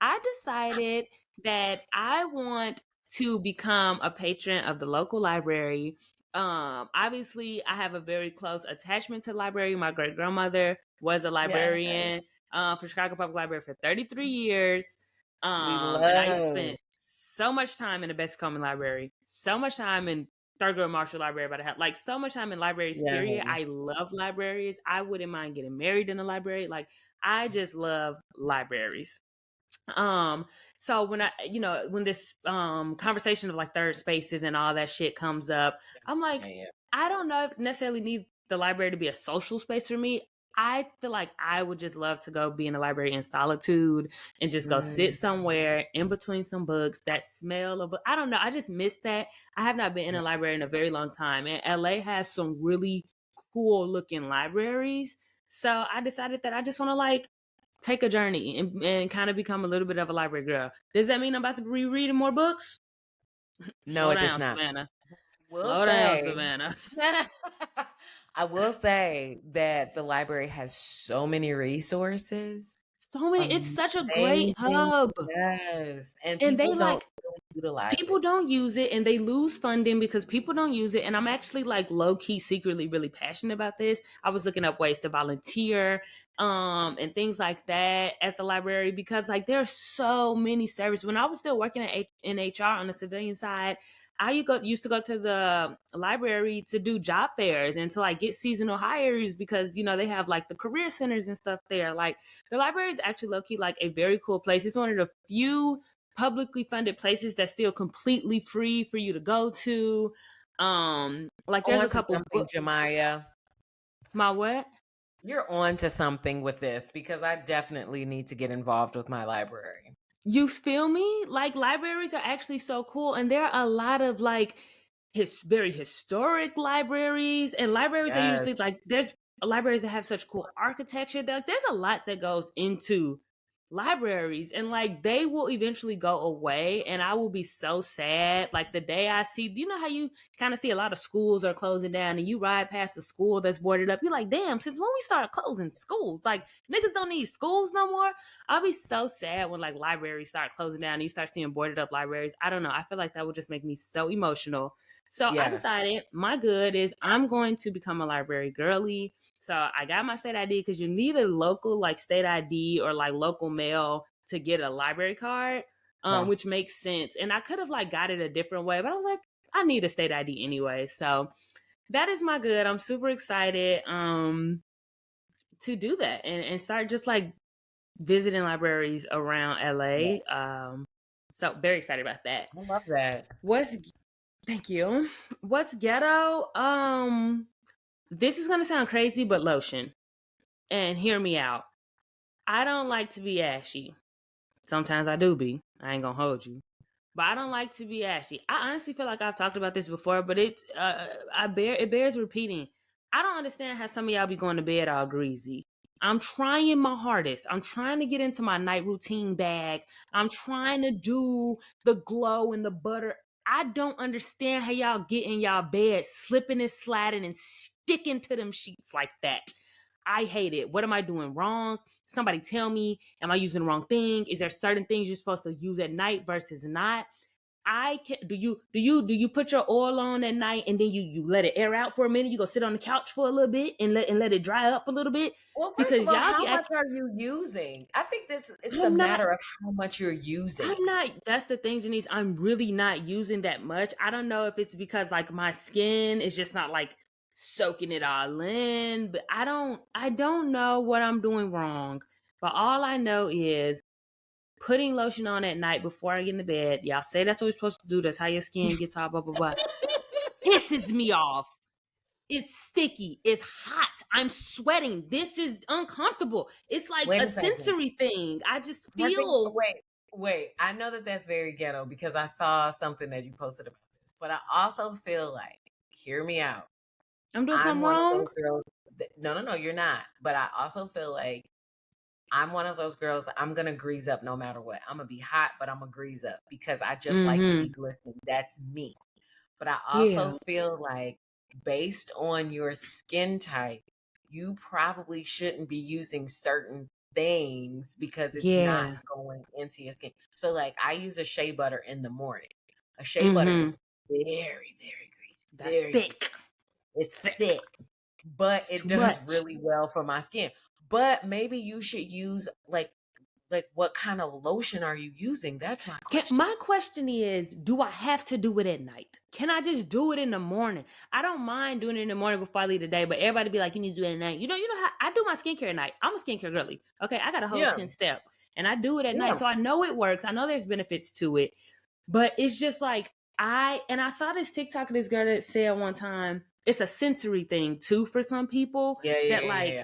I decided that I want to become a patron of the local library. Obviously, I have a very close attachment to the library. My great grandmother was a Yeah. librarian for Chicago Public Library for 33 years. We And I love. spent so much time in the Best Common Library, so much time in Thurgood Marshall Library, but I had like so much time in libraries, Yeah. period. I love libraries. I wouldn't mind getting married in a library. Like, I just love libraries. So when this conversation of like third spaces and all that shit comes up, I'm like, Yeah. I don't know if necessarily need the library to be a social space for me. I feel like I would just love to go be in a library in solitude and just go sit somewhere in between some books, that smell of, I don't know, I just miss that. I have not been in a library in a very long time, and LA has some really cool looking libraries. So I decided that I just want to like take a journey and kind of become a little bit of a library girl. Does that mean I'm about to be reading more books? No, Slow it does down, not. Savannah. Will Slow down, say. Savannah. I will say that the library has so many resources. So many. It's such a great Amazing. hub. Yes. And And they people don't like really utilize people it. don't use it, and they lose funding because people don't use it. And I'm actually like low key secretly really passionate about this. I was looking up ways to volunteer and things like that at the library because like there are so many services. When I was still working in HR on the civilian side, I used to go to the library to do job fairs and to like get seasonal hires because they have like the career centers and stuff there. Like the library is actually low key like a very cool place. It's one of the few publicly funded places that's still completely free for you to go to. Like there's a On to couple something, Jemiah. my what? You're on to something with this because I definitely need to get involved with my library. You feel me? Like libraries are actually so cool, and there are a lot of like very historic libraries, and libraries are Yes. usually like there's libraries that have such cool architecture. There's a lot that goes into libraries, and like they will eventually go away, and I will be so sad. Like the day I see, you know how you kind of see a lot of schools are closing down, and you ride past a school that's boarded up, you're like, damn, since when we started closing schools, like niggas don't need schools no more. I'll be so sad when like libraries start closing down and you start seeing boarded up libraries. I don't know. I feel like that would just make me so emotional. So I Yes. decided my good is I'm going to become a library girly. So I got my state ID because you need a local like state ID or like local mail to get a library card, Yeah. which makes sense. And I could have like got it a different way, but I was like, I need a state ID anyway. So that is my good. I'm super excited to do that and start just like visiting libraries around LA. So very excited about that. I love that. Thank you. What's ghetto? This is gonna sound crazy, but lotion. And hear me out. I don't like to be ashy. Sometimes I do be. I ain't gonna hold you. But I don't like to be ashy. I honestly feel like I've talked about this before, but it bears repeating. I don't understand how some of y'all be going to bed all greasy. I'm trying my hardest. I'm trying to get into my night routine bag. I'm trying to do the glow and the butter. I don't understand how y'all get in y'all bed, slipping and sliding and sticking to them sheets like that. I hate it. What am I doing wrong? Somebody tell me, am I using the wrong thing? Is there certain things you're supposed to use at night versus not? I can do you put your oil on at night and then you let it air out for a minute? You go sit on the couch for a little bit and let it dry up a little bit? Well, first of Because all, y'all how be much are you using? I think it's a I'm not matter of how much you're using. I'm not that's the thing, Janice. I'm really not using that much. I don't know if it's because like my skin is just not like soaking it all in, but I don't know what I'm doing wrong. But all I know is putting lotion on at night before I get into bed. Y'all say that's what we're supposed to do. That's how your skin gets all blah blah blah. Pisses me off. It's sticky. It's hot. I'm sweating. This is uncomfortable. It's like Wait a a second. sensory thing. I just I think feel. wait. I know that that's very ghetto because I saw something that you posted about this, but I also feel like, hear me out. I'm doing I'm something one of wrong. those girls. No, no, no, you're not. But I also feel like I'm one of those girls. I'm gonna grease up no matter what. I'm gonna be hot, but I'm gonna grease up because I just like to be Mm-hmm. glistening. That's me. But I also Yeah. feel like, based on your skin type, you probably shouldn't be using certain things because it's not Yeah. going into your skin. So, like, I use a shea butter in the morning. A shea butter Mm-hmm. is very, very greasy, That's very greasy. thick. It's Thick. thick, but It's it too does much. really well for my skin. But maybe you should use like what kind of lotion are you using? That's my question. My question is, do I have to do it at night? Can I just do it in the morning? I don't mind doing it in the morning before I leave the day, but everybody be like, you need to do it at night. You know how I do my skincare at night. I'm a skincare girly. Okay, I got a whole Yeah, 10 step and I do it at night. yeah, So I know it works. I know there's benefits to it, but it's just like I saw this TikTok of this girl that said one time, it's a sensory thing too for some people yeah, yeah, that yeah, yeah, like yeah.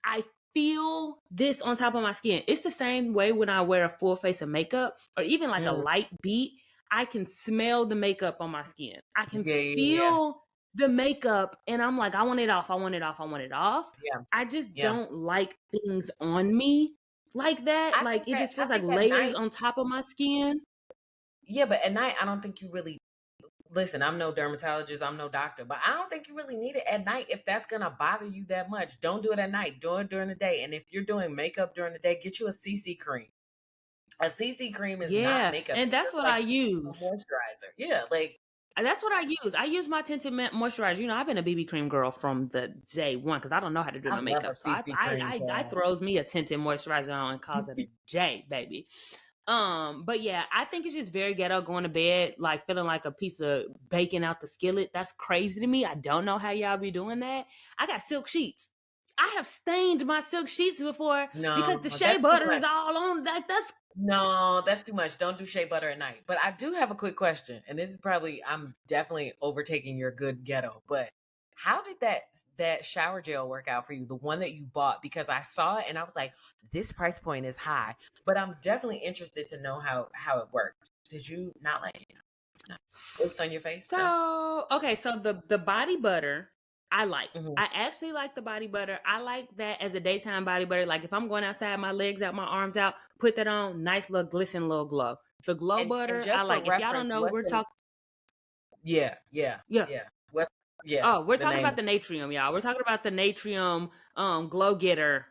I feel this on top of my skin. It's the same way when I wear a full face of makeup or even like a Mm, light beat. I can smell the makeup on my skin. I can yeah, yeah, yeah, feel the makeup and I'm like, I want it off. I want it off. I want it off. yeah, I just yeah. don't like things on me like that. Like it just I feels like think at layers night, on top of my skin. yeah, but at night I don't think you really listen. I'm no dermatologist, I'm no doctor, but I don't think you really need it at night if that's gonna bother you that much. Don't do it at night. Do it during the day. And if you're doing makeup during the day, get you a CC cream. A CC cream is not Yeah. makeup. And It's that's just what like I a use. moisturizer. Yeah, like That's what I use. I use my tinted moisturizer. You know, I've been a BB cream girl from the day one because I don't know how to do I no love a makeup. So CC cream, I child. throws me a tinted moisturizer on and calls it a J, baby. But yeah, I think it's just very ghetto going to bed like feeling like a piece of bacon out the skillet. That's crazy to me. I don't know how y'all be doing that. I got silk sheets. I have stained my silk sheets before because No, the shea that's too butter is much. all on. Like that's No, that's too much. Don't do shea butter at night. But I do have a quick question, and this is probably I'm definitely overtaking your good ghetto. But how did that shower gel work out for you? The one that you bought, because I saw it and I was like, this price point is high. But I'm definitely interested to know how it worked. Did you not like it? No. Worked on your face? No. So okay, so the body butter I like. Hmm. I actually like the body butter. I like that as a daytime body butter. Like if I'm going outside, my legs out, my arms out, put that on, nice little glisten, little glow. The glow And butter I just for like. If y'all don't reference, know, what's we're the talking. yeah, yeah, Yeah. yeah. What's yeah, Oh, we're the talking name about of the natrium, y'all. We're talking about the natrium glow getter it.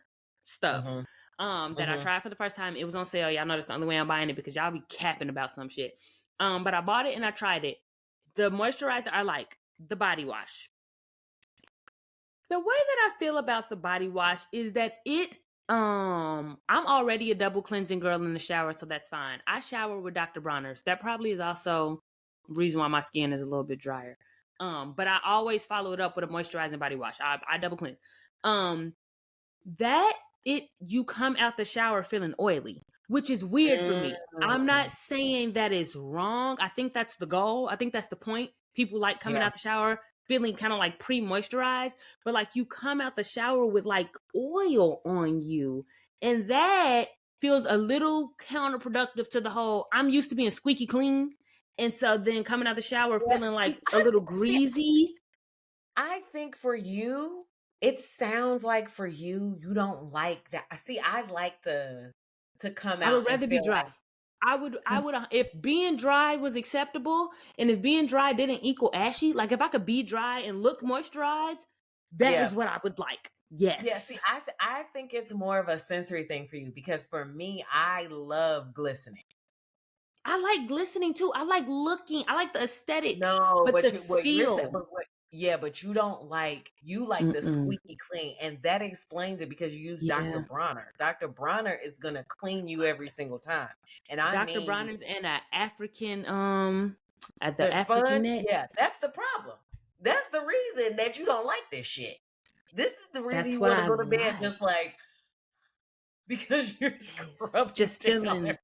stuff. Hmm. That I Hmm. tried for the first time. It was on sale. Y'all know that's the only way I'm buying it because y'all be capping about some shit. But I bought it and I tried it. The moisturizer I like. The body wash. The way that I feel about the body wash is that I'm already a double cleansing girl in the shower, so that's fine. I shower with Dr. Bronner's. That probably is also the reason why my skin is a little bit drier. But I always follow it up with a moisturizing body wash. I double cleanse. Um that it you come out the shower feeling oily, which is weird for me. I'm Mm. not saying that is wrong. I think that's the goal. I think that's the point. People like coming Yeah. out the shower feeling kind of like pre-moisturized, but like you come out the shower with like oil on you, and that feels a little counterproductive to the whole I'm used to being squeaky clean. And so then coming out the shower Yeah. feeling like a I little see. greasy. I think for you, it sounds like for you, you don't like that. See, I like the to come I out would and rather be feel dry. I would, if being dry was acceptable and if being dry didn't equal ashy, like if I could be dry and look moisturized, that yeah. is what I would like. Yeah, see, Yes. I think it's more of a sensory thing for you because for me, I love glistening. I like glistening too. I like looking. I like the aesthetic, No, but but the you what you're saying, feel. but what yeah, but you don't like you like the Mm-mm. squeaky clean, and that explains it because you use Dr. Yeah. Bronner. Dr. Bronner is gonna clean you every single time. And I Dr. mean Bronner's and a African at the the African sponge, neck. yeah, that's the problem. That's the reason that you don't like this shit. This is the reason That's you what want to I go to bed like. just like because you're Yes. scrubbing Just down feeling every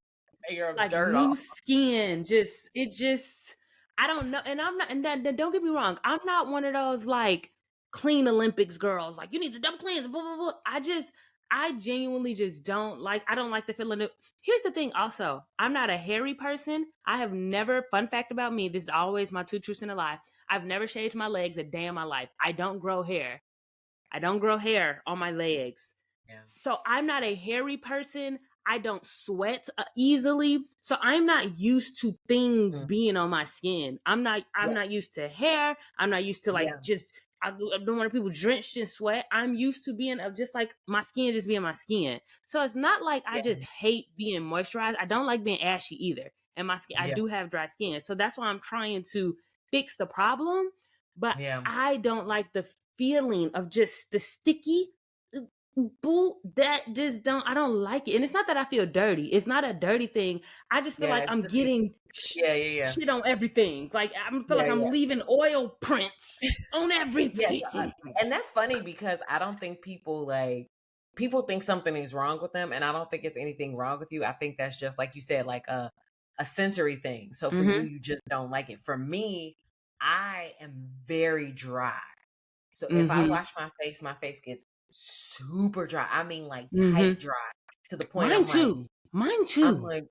layer of like dirt off. loose skin. Just I don't know. And I'm not, and that don't get me wrong, I'm not one of those like clean Olympics girls. Like you need to double cleanse, blah blah blah. I genuinely just don't like, I don't like the feeling of. Here's the thing also, I'm not a hairy person. I have never, fun fact about me, this is always my two truths and a lie. I've never shaved my legs a day in my life. I don't grow hair. I don't grow hair on my legs. Yeah. So I'm not a hairy person. I don't sweat easily. So I'm not used to things Mm. being on my skin. I'm Yeah. not used to hair. I'm not used to like Yeah. just I don't want people drenched in sweat. I'm used to being just like my skin just being my skin. So it's not like I Yeah. just hate being moisturized. I don't like being ashy either. And my skin, I Yeah. do have dry skin. So that's why I'm trying to fix the problem. But Yeah. I don't like the feeling of just the sticky boo, that just don't, I don't like it. And it's not that I feel dirty. It's not a dirty thing. I just feel Yeah. like It's I'm the getting yeah. Yeah. Yeah. shit on everything. Like I feel Yeah. like I'm Yeah. leaving oil prints on Yeah, everything. and that's funny because I don't think people think something is wrong with them, and I don't think it's anything wrong with you. I think that's just like you said, like a sensory thing. So for you, Mm-hmm. you just don't like it. For me, I am very dry. So if I Mm-hmm. wash my face gets super dry. I mean, like Mm-hmm. tight dry to the point Mine I'm like, too. Mine I'm too. like,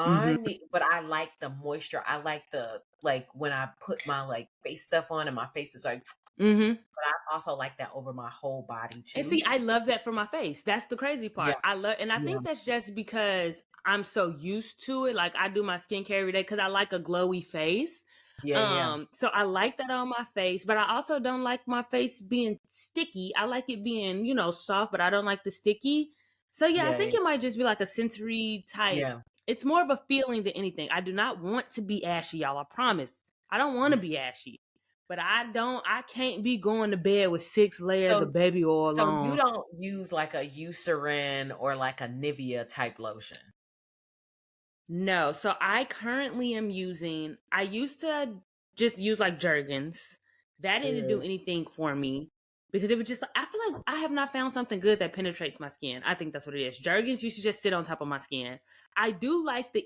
Mm-hmm. but I like the moisture. I like the like when I put my like face stuff on and my face is like, Mm-hmm. but I also like that over my whole body And too. see, I love that for my face. That's the crazy Yeah, part. I love, and I yeah, think that's just because I'm so used to it. Like I do my skincare every day because I like a glowy face. yeah, yeah, So I like that on my face, but I also don't like my face being sticky. I like it being, soft, but I don't like the sticky. So yeah, I yeah, think yeah, it might just be like a sensory type. yeah. It's more of a feeling than anything. I do not want to be ashy, y'all. I promise. I don't want to be ashy. But I can't be going to bed with 6 layers of So, baby oil so you on. don't use like a Eucerin or like a Nivea type lotion. No. So I currently am using, I used to just use like Jergens. That didn't do Mm, anything for me because it was just, I feel like I have not found something good that penetrates my skin. I think that's what it is. Jergens used to just sit on top of my skin. I do like the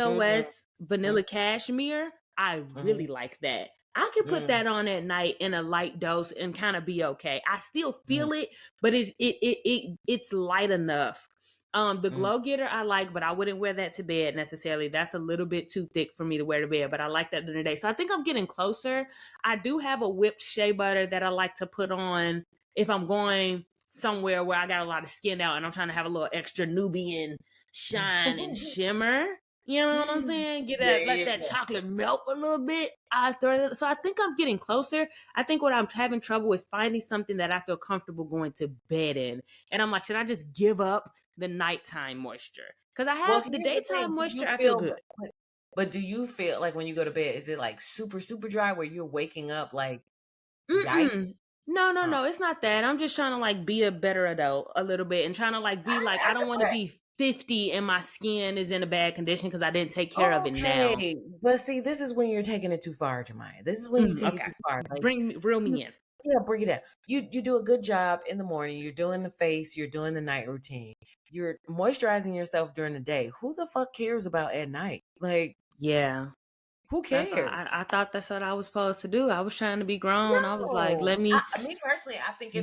mm-hmm, EOS vanilla cashmere. I mm-hmm, really like that. I can put mm, that on at night in a light dose and kind of be okay. I still mm, feel it, but it's light enough. The mm. glow getter I like, but I wouldn't wear that to bed necessarily. That's a little bit too thick for me to wear to bed, but I like that during the day. So I think I'm getting closer. I do have a whipped shea butter that I like to put on if I'm going somewhere where I got a lot of skin out and I'm trying to have a little extra Nubian shine and shimmer. You know what I'm saying? Get Yeah, that, let yeah, that yeah. chocolate melt a little bit. I throw it. So I think I'm getting closer. I think what I'm having trouble is finding something that I feel comfortable going to bed in. And I'm like, should I just give up the nighttime moisture? Because I Well, have the here's the thing. daytime Do you moisture, I feel feel, good. but do you feel like when you go to bed, is it like super, super dry where you're waking up like, yikes? Mm-mm. No, no, Oh, no. It's not that. I'm just trying to like be a better adult a little bit and trying to like be like, I don't want to but be 50 and my skin is in a bad condition because I didn't take care of it now. okay, but see, this is when you're taking it too far, Jemiah. This is when you take it Okay. too far. Like, Reel you, me in. yeah, break it down. You do a good job in the morning. You're doing the face. You're doing the night routine. You're moisturizing yourself during the day. Who the fuck cares about at night? Like, Yeah. who That's what cares? I thought that's what I was supposed to do. I was trying to be grown. I was like, No, let me. me personally, I think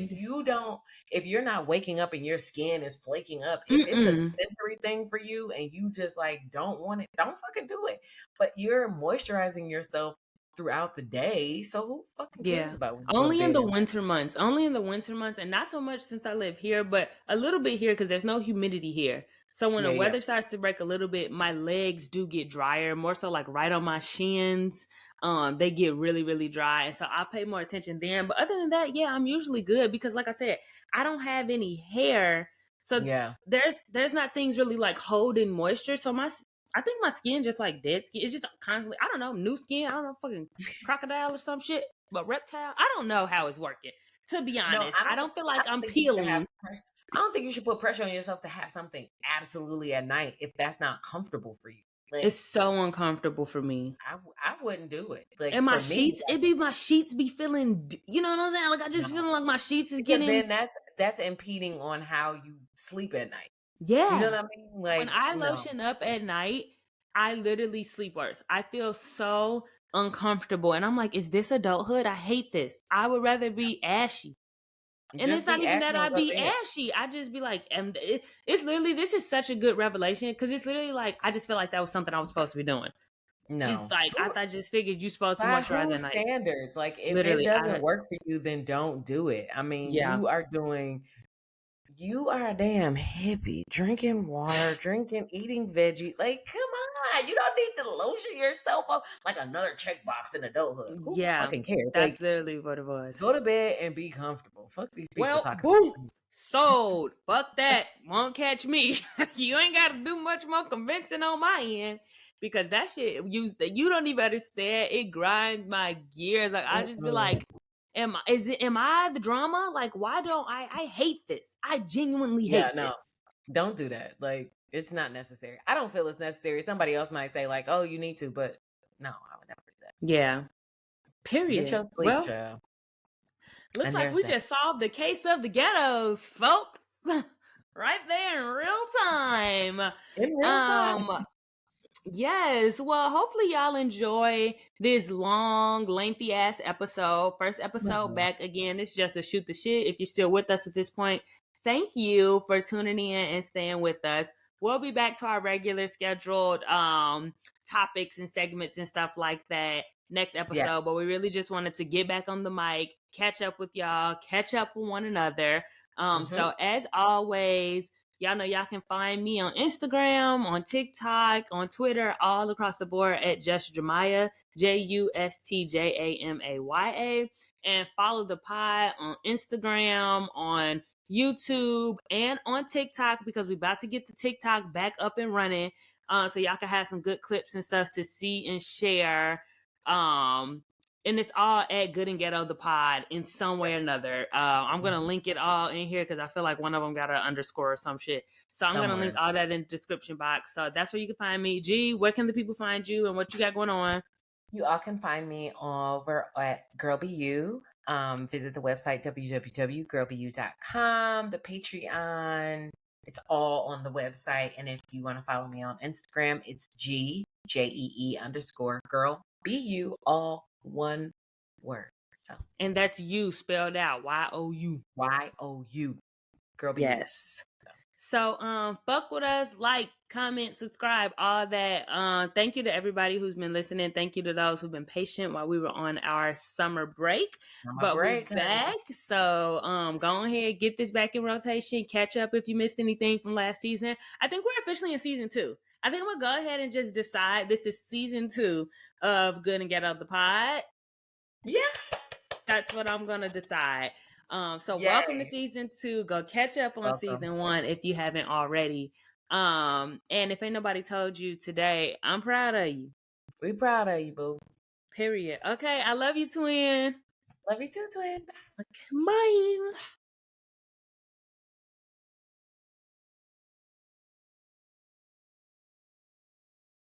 if you're not waking up and your skin is flaking up, if it's a Mm-mm. sensory thing for you and you just like don't want it, don't fucking do it. But you're moisturizing yourself throughout the day, so who fucking cares Yeah. about when you go to Only in bed the at night? winter months. Only in the winter months. And not so much since I live here, but a little bit here because there's no humidity here. So when the Yeah, yeah, weather starts to break a little bit, my legs do get drier, more so like right on my shins. They get really, really dry. And so I pay more attention then. But other than that, yeah, I'm usually good because like I said, I don't have any hair. So yeah. there's not things really like holding moisture. So I think my skin just like dead skin. It's just constantly, I don't know, new skin. I don't know, fucking crocodile or some shit, but reptile. I don't know how it's working. To be No, honest, I don't feel I like don't I'm think you should have peeling. pressure. I don't think you should put pressure on yourself to have something absolutely at night if that's not comfortable for you. It's Like so uncomfortable for me. I wouldn't do it. Like And my for me, sheets, it be my sheets be feeling, you know what I'm saying? Like I just no, feeling like my sheets is because getting, then that's impeding on how you sleep at night. You know yeah. what I mean? When Like I no, lotion up at night, I literally sleep worse. I feel so uncomfortable. And I'm like, is this adulthood? I hate this. I would rather be ashy. And it's just not be even that ashy I and go be to bed. ashy. I just be like, it's literally, this is such a good revelation because it's literally like, I just feel like that was something I was supposed to be doing. Just No, like, I just figured you supposed to by moisturize at whose night. standards? Like if it Literally, doesn't work for you, then don't do it. I mean, yeah. you are a damn hippie, drinking water, eating veggie. Like, come on, you don't need to lotion yourself up like another checkbox in adulthood. Who Yeah. fucking cares? That's Like, literally what it was. go to bed and be comfortable. Fuck these people Well, talking boom, about sold. Fuck that. Won't catch me. You ain't got to do much more convincing on my end because that shit you don't even understand. It grinds my gears. Like I just be Mm-mm. like, am I the drama? Like why don't I hate this? I genuinely Yeah, hate no, this. don't do that. Like, it's not necessary. I don't feel it's necessary. Somebody else might say like, "Oh, you need to," but no, I would never do that. Yeah. Get Period. your sleep, Well, child. looks And like there's we that just solved the case of the ghettos, folks. Right there in real time. in real time. Um Yes. Well, hopefully y'all enjoy this long, lengthy ass episode. First episode back again. It's just a shoot the shit. If you're still with us at this point, thank you for tuning in and staying with us. We'll be back to our regular scheduled topics and segments and stuff like that next Yeah. episode. But we really just wanted to get back on the mic, catch up with y'all, catch up with one another. Mm-hmm. So as always, y'all know y'all can find me on Instagram, on TikTok, on Twitter, all across the board at Just Jamaya, JUSTJAMAYA. And follow the pod on Instagram, on YouTube, and on TikTok because we're about to get the TikTok back up and running. So y'all can have some good clips and stuff to see and share. And it's all at Good and Ghetto the Pod in some way or another. I'm gonna link it all in here because I feel like one of them got an underscore or some shit. So I'm gonna link Somewhere. all that in the description box. So that's where you can find me. G, where can the people find you and what you got going on? You all can find me over at Girl Be You. Visit the website www.girlbeyou.com, the Patreon. It's all on the website. And if you want to follow me on Instagram, it's GJEE_girl BU, all one word. So And that's you spelled out YOU. YOU. Girl Be You. Yes. So fuck with us, like, comment, subscribe, all that. Thank you to everybody who's been listening. Thank you to those who've been patient while we were on our summer break. Summer But break, we're honey. back. So go ahead, get this back in rotation, catch up if you missed anything from last season. I think we're officially in season 2. I think I'm gonna go ahead and just decide this is season 2 of Good and Get Out the Pod. Yeah. That's what I'm gonna decide. So Yay. welcome to season 2. Go catch up on season 1 if you haven't already. And if ain't nobody told you today, I'm proud of you. We proud of you, boo. Period. Okay, I love you, twin. Love you too, twin. Okay, bye.